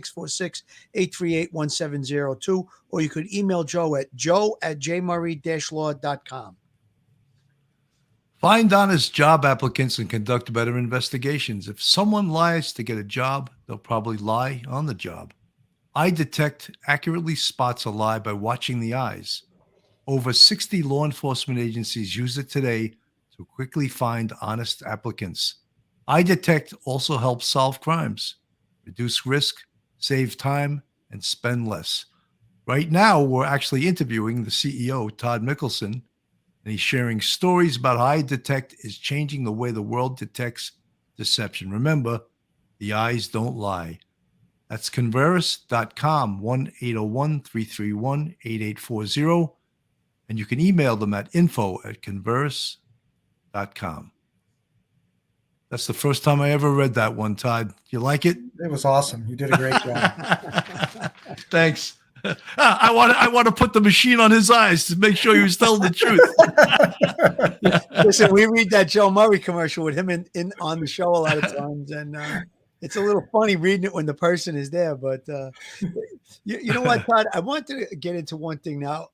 646-838-1702, or you could email Joe at joe@jmurray-law.com. Find honest job applicants and conduct better investigations. If someone lies to get a job, they'll probably lie on the job. EyeDetect accurately spots a lie by watching the eyes. Over 60 law enforcement agencies use it today to quickly find honest applicants. EyeDetect also helps solve crimes, reduce risk, save time, and spend less. Right now, we're actually interviewing the CEO, Todd Mickelson, and he's sharing stories about how EyeDetect is changing the way the world detects deception. Remember, the eyes don't lie. That's Converus.com, 1-801-331-8840. And you can email them at info@converus.com. That's the first time I ever read that one, Todd. You like it? It was awesome. You did a great job. Thanks. I want to put the machine on his eyes to make sure he was telling the truth. Listen, we read that Joe Murray commercial with him in on the show a lot of times, and it's a little funny reading it when the person is there. But you know what, Todd? I wanted to get into one thing now.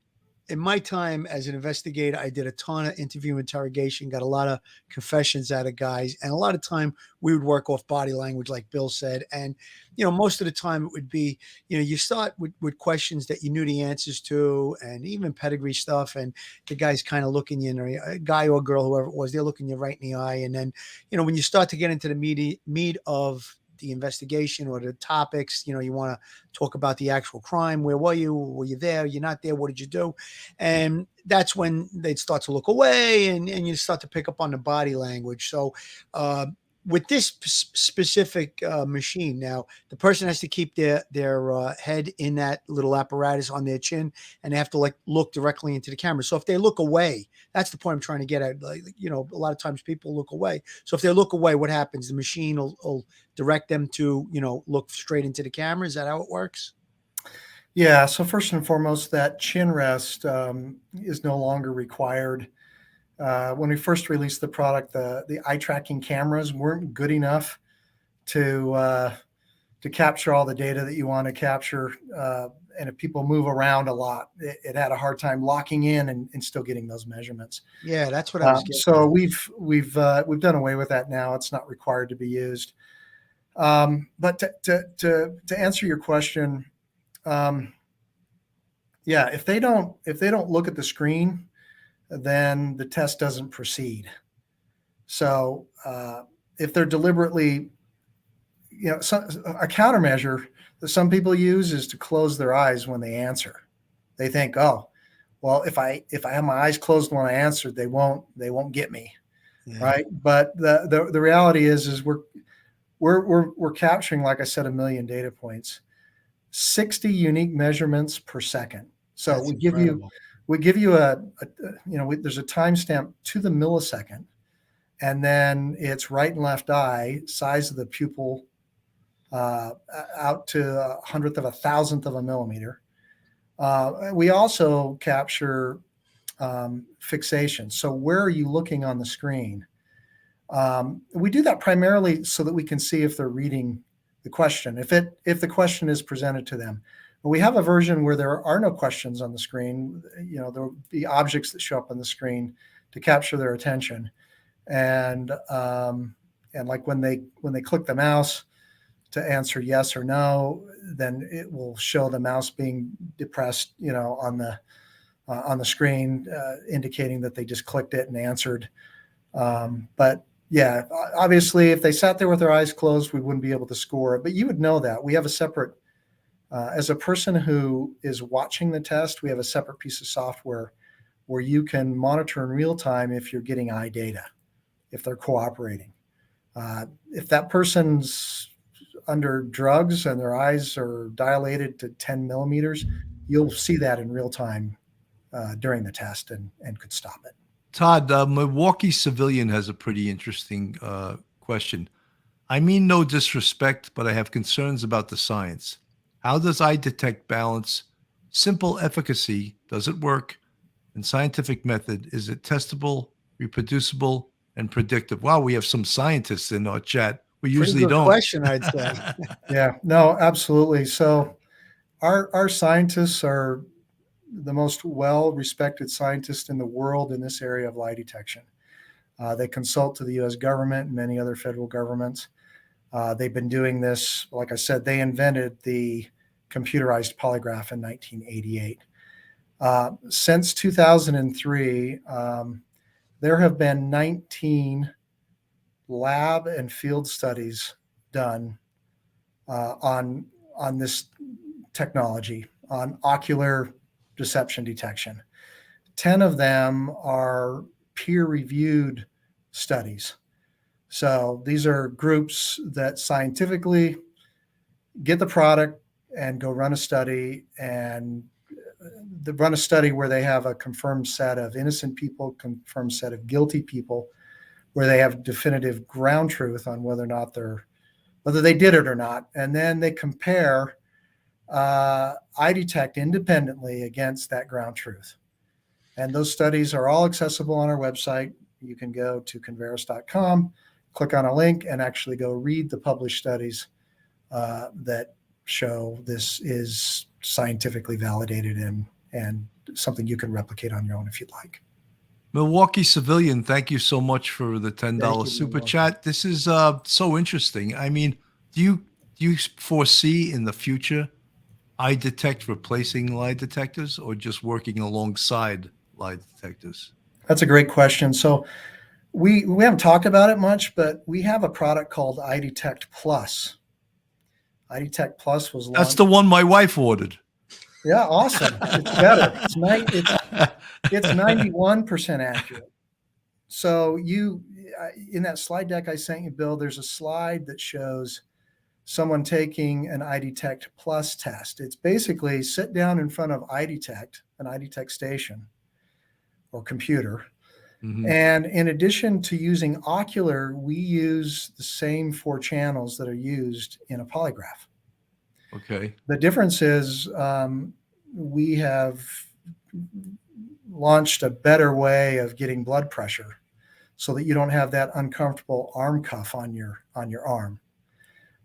in my time as an investigator, I did a ton of interview interrogation, got a lot of confessions out of guys. And a lot of time we would work off body language, like Bill said. And, most of the time it would be, you start with questions that you knew the answers to, and even pedigree stuff. And the guy's kind of looking you, a guy or girl, whoever it was, they're looking you right in the eye. And then, when you start to get into the meat of the investigation or the topics, you want to talk about the actual crime. Where were you? Were you there? You're not there. What did you do? And that's when they'd start to look away, and you start to pick up on the body language. So, with this specific machine, now the person has to keep their head in that little apparatus on their chin, and they have to look directly into the camera. So if they look away, that's the point I'm trying to get at. A lot of times people look away. So if they look away, what happens? The machine will direct them to look straight into the camera. Is that how it works? Yeah. So first and foremost, that chin rest is no longer required. When we first released the product, the eye tracking cameras weren't good enough to capture all the data that you want to capture. And if people move around a lot, it had a hard time locking in and still getting those measurements. Yeah, that's what I was getting. So we've done away with that now. It's not required to be used. But to answer your question, if they don't look at the screen, then the test doesn't proceed. So if they're deliberately, a countermeasure that some people use is to close their eyes when they answer. They think, oh, well, if I have my eyes closed when I answered, they won't get me, right? But the reality is we're capturing, like I said, 1 million data points, 60 unique measurements per second. So That's we give incredible. you there's a timestamp to the millisecond, and then it's right and left eye, size of the pupil, out to 100th of a 1,000th of a millimeter. We also capture fixation. So where are you looking on the screen? We do that primarily so that we can see if they're reading the question, if the question is presented to them. We have a version where there are no questions on the screen. There will be objects that show up on the screen to capture their attention, and like when they click the mouse to answer yes or no, then it will show the mouse being depressed, on the screen, indicating that they just clicked it and answered. But yeah, obviously, if they sat there with their eyes closed, we wouldn't be able to score it. But you would know that. We have a separate. As a person who is watching the test, we have a separate piece of software where you can monitor in real time if you're getting eye data, if they're cooperating. If that person's under drugs and their eyes are dilated to 10 millimeters, you'll see that in real time during the test and could stop it. Todd, Milwaukee Civilian has a pretty interesting question. I mean no disrespect, but I have concerns about the science. How does EyeDetect balance simple efficacy? Does it work? And scientific method? Is it testable, reproducible, and predictive? Wow, we have some scientists in our chat. We usually don't. Question, I'd say. Yeah, no, absolutely. So our scientists are the most well-respected scientists in the world in this area of lie detection. They consult to the U.S. government and many other federal governments. They've been doing this, like I said, they invented the computerized polygraph in 1988. Since 2003, there have been 19 lab and field studies done on this technology, on ocular deception detection. 10 of them are peer-reviewed studies. So these are groups that scientifically get the product and go run a study, and they run a study where they have a confirmed set of innocent people, confirmed set of guilty people, where they have definitive ground truth on whether they did it or not. And then they compare EyeDetect independently against that ground truth. And those studies are all accessible on our website. You can go to converus.com, click on a link, and actually go read the published studies that show this is scientifically validated and something you can replicate on your own if you'd like. Milwaukee Civilian, thank you so much for the $10 Thank you, super Milwaukee. chat. This is so interesting. I mean, do you foresee in the future EyeDetect replacing lie detectors or just working alongside lie detectors? That's a great question. So we haven't talked about it much, but we have a product called EyeDetect Plus. EyeDetect Plus was launched. That's the one my wife ordered. Yeah, awesome. It's better. It's 91% accurate. So in that slide deck I sent you, Bill, there's a slide that shows someone taking an EyeDetect Plus test. It's basically sit down in front of EyeDetect, an EyeDetect station or computer. Mhm. And in addition to using ocular, we use the same 4 channels that are used in a polygraph. Okay. The difference is we have launched a better way of getting blood pressure so that you don't have that uncomfortable arm cuff on your arm.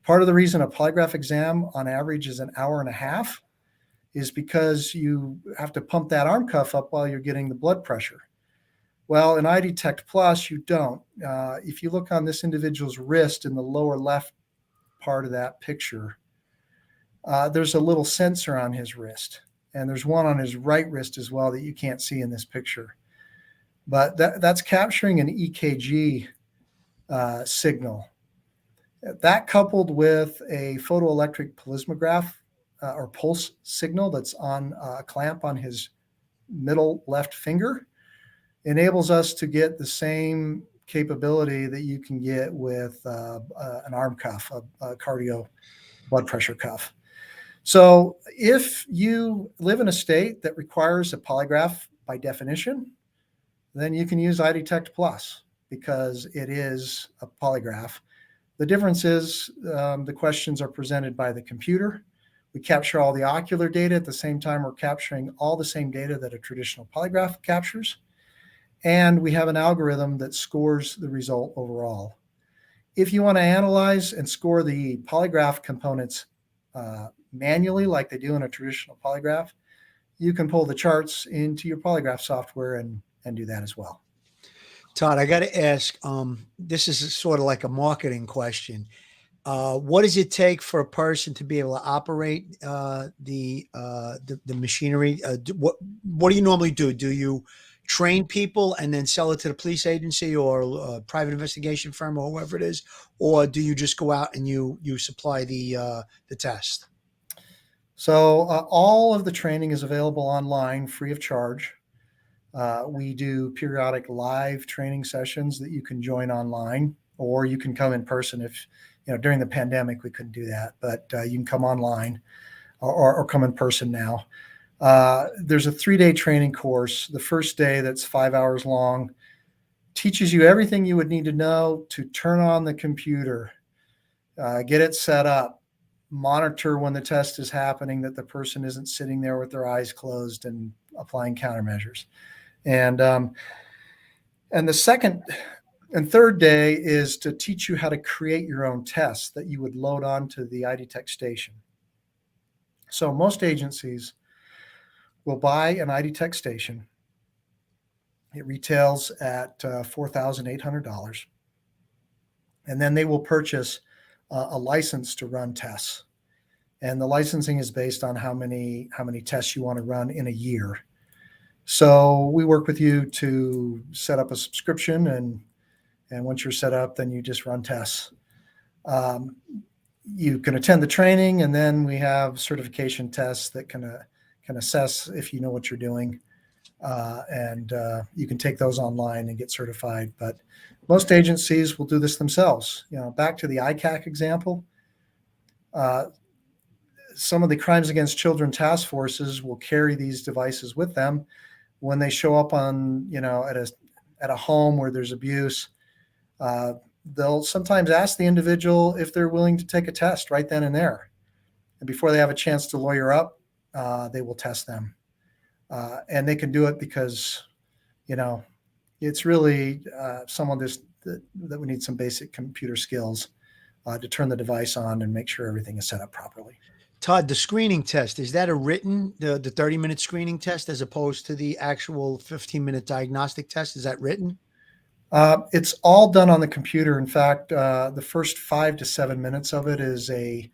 Part of the reason a polygraph exam on average is an hour and a half is because you have to pump that arm cuff up while you're getting the blood pressure. Well, in EyeDetect Plus, you don't. If you look on this individual's wrist in the lower left part of that picture, there's a little sensor on his wrist, and there's one on his right wrist as well that you can't see in this picture. But that's capturing an EKG signal. That coupled with a photoelectric plasmograph or pulse signal that's on a clamp on his middle left finger enables us to get the same capability that you can get with an arm cuff, a cardio blood pressure cuff. So if you live in a state that requires a polygraph by definition, then you can use EyeDetect Plus because it is a polygraph. The difference is the questions are presented by the computer. We capture all the ocular data at the same time we're capturing all the same data that a traditional polygraph captures. And we have an algorithm that scores the result overall. If you want to analyze and score the polygraph components manually like they do in a traditional polygraph, you can pull the charts into your polygraph software and do that as well. Todd, I got to ask, this is sort of like a marketing question. What does it take for a person to be able to operate the machinery? What do you normally do? Do you train people and then sell it to the police agency or a private investigation firm or whoever it is, or do you just go out and you supply the test? So all of the training is available online, free of charge. We do periodic live training sessions that you can join online, or you can come in person. If during the pandemic we couldn't do that, but you can come online or come in person now. There's a 3-day training course. The first day, that's 5 hours long, teaches you everything you would need to know to turn on the computer, get it set up, monitor when the test is happening, that the person isn't sitting there with their eyes closed and applying countermeasures. And the second and third day is to teach you how to create your own tests that you would load onto the EyeDetect station. So most agencies will buy an EyeDetect station. It retails at $4,800. And then they will purchase a license to run tests. And the licensing is based on how many tests you want to run in a year. So we work with you to set up a subscription, and once you're set up, then you just run tests. You can attend the training, and then we have certification tests that can assess if you know what you're doing, and you can take those online and get certified. But most agencies will do this themselves. Back to the ICAC example, some of the crimes against children task forces will carry these devices with them when they show up on at a home where there's abuse. They'll sometimes ask the individual if they're willing to take a test right then and there, and before they have a chance to lawyer up, they will test them, and they can do it because it's really someone that would need some basic computer skills to turn the device on and make sure everything is set up properly. Todd, the screening test, is that a written, the 30-minute screening test as opposed to the actual 15-minute diagnostic test? Is that written? It's all done on the computer. In fact, the first 5 to 7 minutes of it is a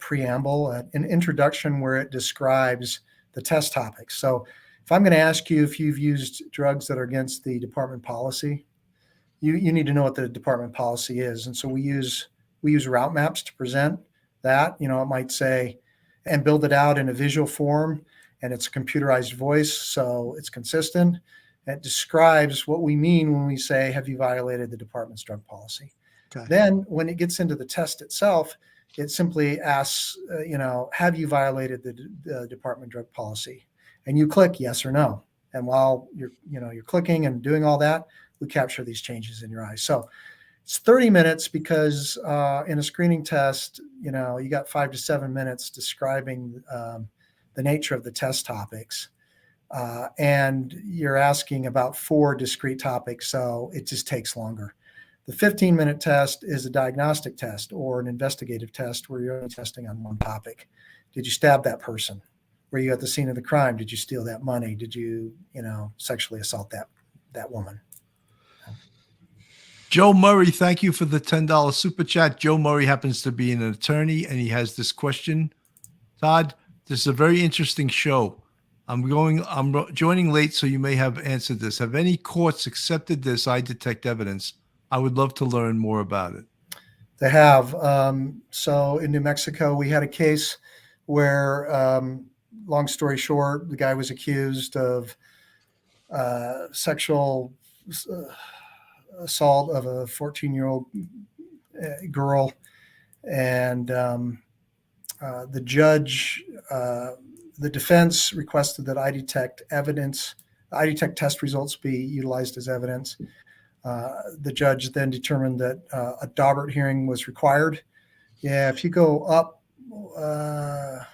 preamble, an introduction where it describes the test topics. So if I'm going to ask you if you've used drugs that are against the department policy, you need to know what the department policy is. And so we use route maps to present that. It might say, and build it out in a visual form, and it's a computerized voice, so it's consistent. It describes what we mean when we say, have you violated the department's drug policy? Okay. Then when it gets into the test itself, it simply asks, have you violated the department drug policy? And you click yes or no. And while you're clicking and doing all that, we capture these changes in your eyes. So it's 30 minutes because in a screening test, you got 5 to 7 minutes describing the nature of the test topics. And you're asking about 4 discrete topics, so it just takes longer. The 15-minute test is a diagnostic test or an investigative test where you're only testing on one topic. Did you stab that person? Were you at the scene of the crime? Did you steal that money? Did you, sexually assault that woman? Joe Murray, thank you for the $10 super chat. Joe Murray happens to be an attorney, and he has this question. Todd, this is a very interesting show. I'm joining late, so you may have answered this. Have any courts accepted this EyeDetect evidence? I would love to learn more about it. They have. So in New Mexico, we had a case where, long story short, the guy was accused of sexual assault of a 14-year-old girl. And the judge, the defense requested that EyeDetect test results be utilized as evidence. The judge then determined that a Daubert hearing was required. Yeah, if you go up or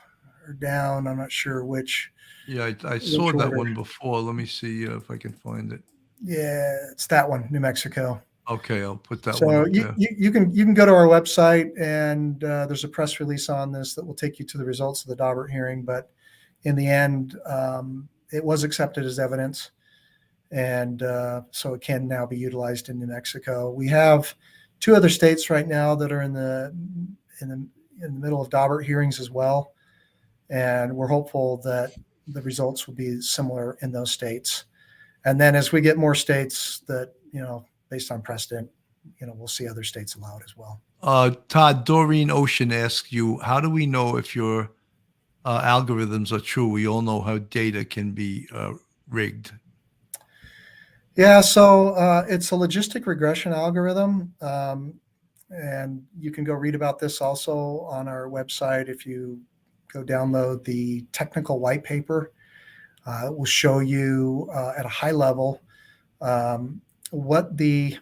down, I'm not sure which. Yeah, I saw that one before. Let me see if I can find it. Yeah, it's that one, New Mexico. Okay, I'll put that one up there. You can go to our website, and there's a press release on this that will take you to the results of the Daubert hearing. But in the end, it was accepted as evidence, and so it can now be utilized in New Mexico. We have 2 other states right now that are in the middle of Daubert hearings as well, and we're hopeful that the results will be similar in those states. And then as we get more states that, based on precedent, we'll see other states allowed as well. Todd, Doreen Ocean asks you, how do we know if your algorithms are true? We all know how data can be rigged. Yeah, so it's a logistic regression algorithm. And you can go read about this also on our website. If you go download the technical white paper, it will show you at a high level what the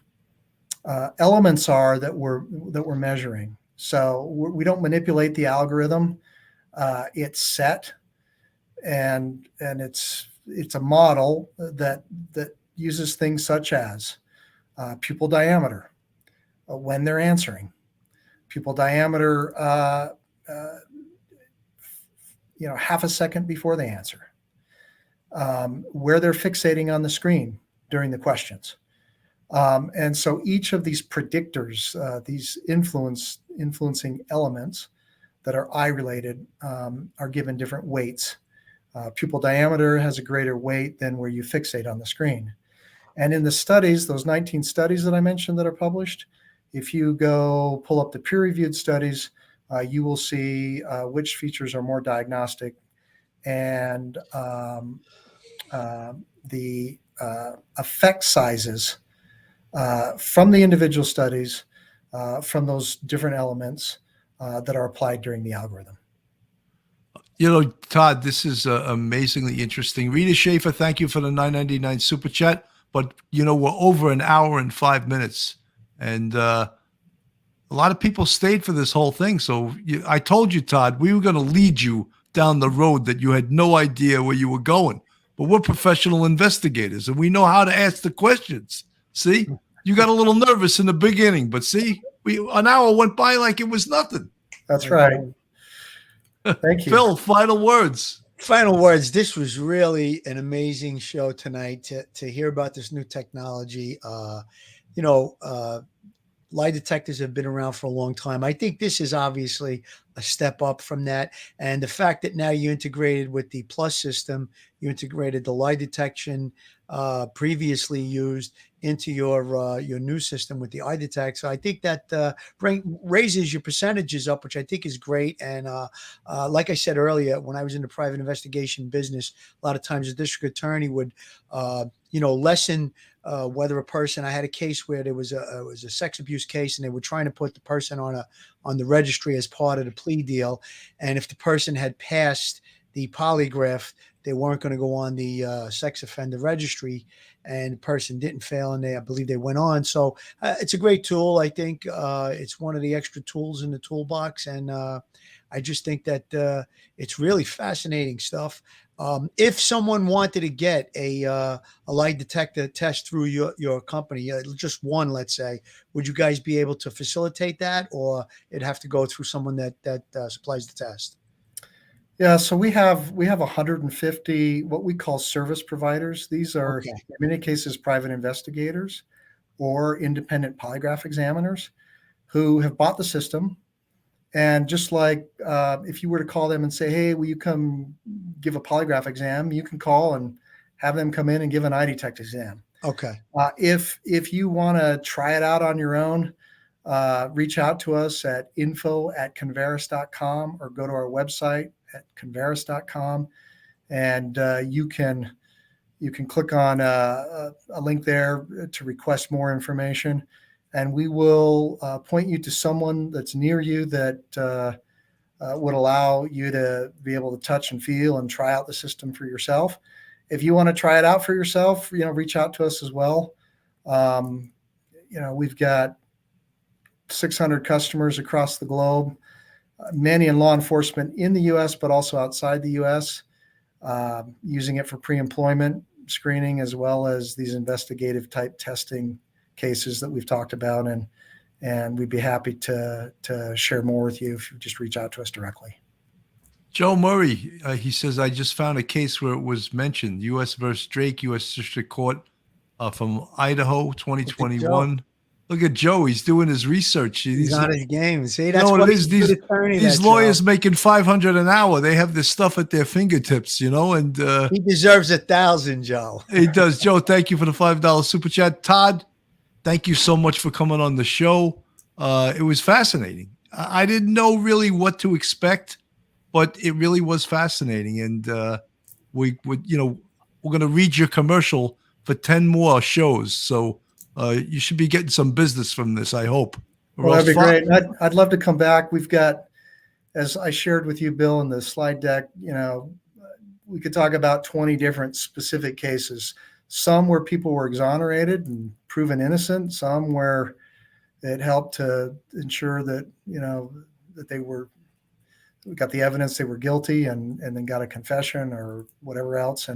elements are that we're measuring. So we don't manipulate the algorithm; it's set, and it's a model that uses things such as pupil diameter when they're answering, pupil diameter half a second before they answer. Where they're fixating on the screen during the questions. And so each of these predictors, these influencing elements that are eye related, are given different weights. Pupil diameter has a greater weight than where you fixate on the screen. And in the studies, those 19 studies that I mentioned that are published, if you go pull up the peer-reviewed studies, you will see which features are more diagnostic, and the effect sizes from the individual studies, from those different elements that are applied during the algorithm. Todd, this is amazingly interesting. Rita Schaefer, thank you for the $9.99 super chat. But, we're over an hour and 5 minutes. And a lot of people stayed for this whole thing. So I told you, Todd, we were going to lead you down the road that you had no idea where you were going. But we're professional investigators, and we know how to ask the questions. See, you got a little nervous in the beginning, but see, an hour went by like it was nothing. That's right. Thank you. Phil, final words. Final words. This was really an amazing show tonight to hear about this new technology. Lie detectors have been around for a long time. I think this is obviously a step up from that. And the fact that now you integrated with the Plus system, you integrated the lie detection previously used into your new system with the EyeDetect. So I think that raises your percentages up, which I think is great. And like I said earlier, when I was in the private investigation business, a lot of times the district attorney would, lessen whether a person. I had a case where there was a sex abuse case, and they were trying to put the person on the registry as part of the plea deal. And if the person had passed the polygraph, they weren't going to go on the sex offender registry, and the person didn't fail, and I believe they went on. So it's a great tool. I think it's one of the extra tools in the toolbox, and I just think that it's really fascinating stuff. If someone wanted to get a lie detector test through your company, just one, let's say, would you guys be able to facilitate that, or it'd have to go through someone that supplies the test? Yeah, so we have 150 what we call service providers. These are in many cases private investigators or independent polygraph examiners who have bought the system. And just like if you were to call them and say, hey, will you come give a polygraph exam? You can call and have them come in and give an EyeDetect exam. Okay. If you want to try it out on your own, reach out to us at info@converus.com or go to our website at converus.com, and you can click on a link there to request more information, and we will point you to someone that's near you that would allow you to be able to touch and feel and try out the system for yourself. If you want to try it out for yourself, reach out to us as well. We've got 600 customers across the globe, many in law enforcement in the U.S., but also outside the U.S., using it for pre-employment screening as well as these investigative type testing cases that we've talked about. And we'd be happy to share more with you if you just reach out to us directly. Joe Murray, he says, I just found a case where it was mentioned, U.S. versus Drake, U.S. District Court from Idaho, 2021. Look at Joe. He's doing his research. He's on his game. See, that's what it is. These lawyers making $500 an hour. They have this stuff at their fingertips, and he deserves 1,000, Joe. He does. Joe, thank you for the $5 super chat. Todd, thank you so much for coming on the show. It was fascinating. I didn't know really what to expect, but it really was fascinating. And we're going to read your commercial for 10 more shows. So you should be getting some business from this, I hope. Well, that'd be great. I'd love to come back. We've got, as I shared with you, Bill, in the slide deck, we could talk about 20 different specific cases. Some where people were exonerated and proven innocent, some where it helped to ensure that, that we got the evidence they were guilty and then got a confession or whatever else.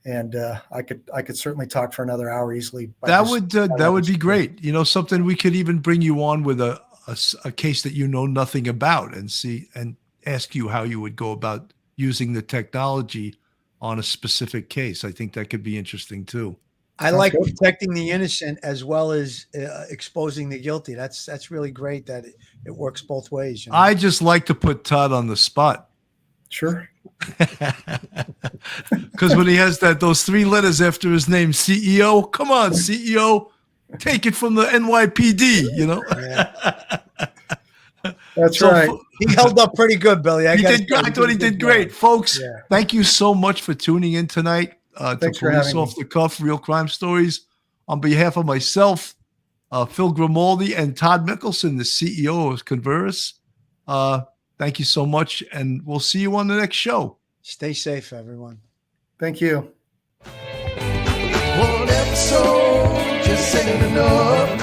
And I could certainly talk for another hour easily. That would be great. Something we could even bring you on with a case that nothing about and see and ask you how you would go about using the technology on a specific case. I think that could be interesting too. I like protecting the innocent as well as exposing the guilty. That's really great that it works both ways. I just like to put Todd on the spot. Sure. Because when he has those 3 letters after his name, CEO, come on, CEO, take it from the NYPD, Yeah. That's right. He held up pretty good, Billy. I thought he did great. Folks, thank you so much for tuning in tonight to Police Off the Cuff, Real Crime Stories. On behalf of myself, Phil Grimaldi, and Todd Mickelson, the CEO of Converus, thank you so much, and we'll see you on the next show. Stay safe, everyone. Thank you. One episode just ain't enough.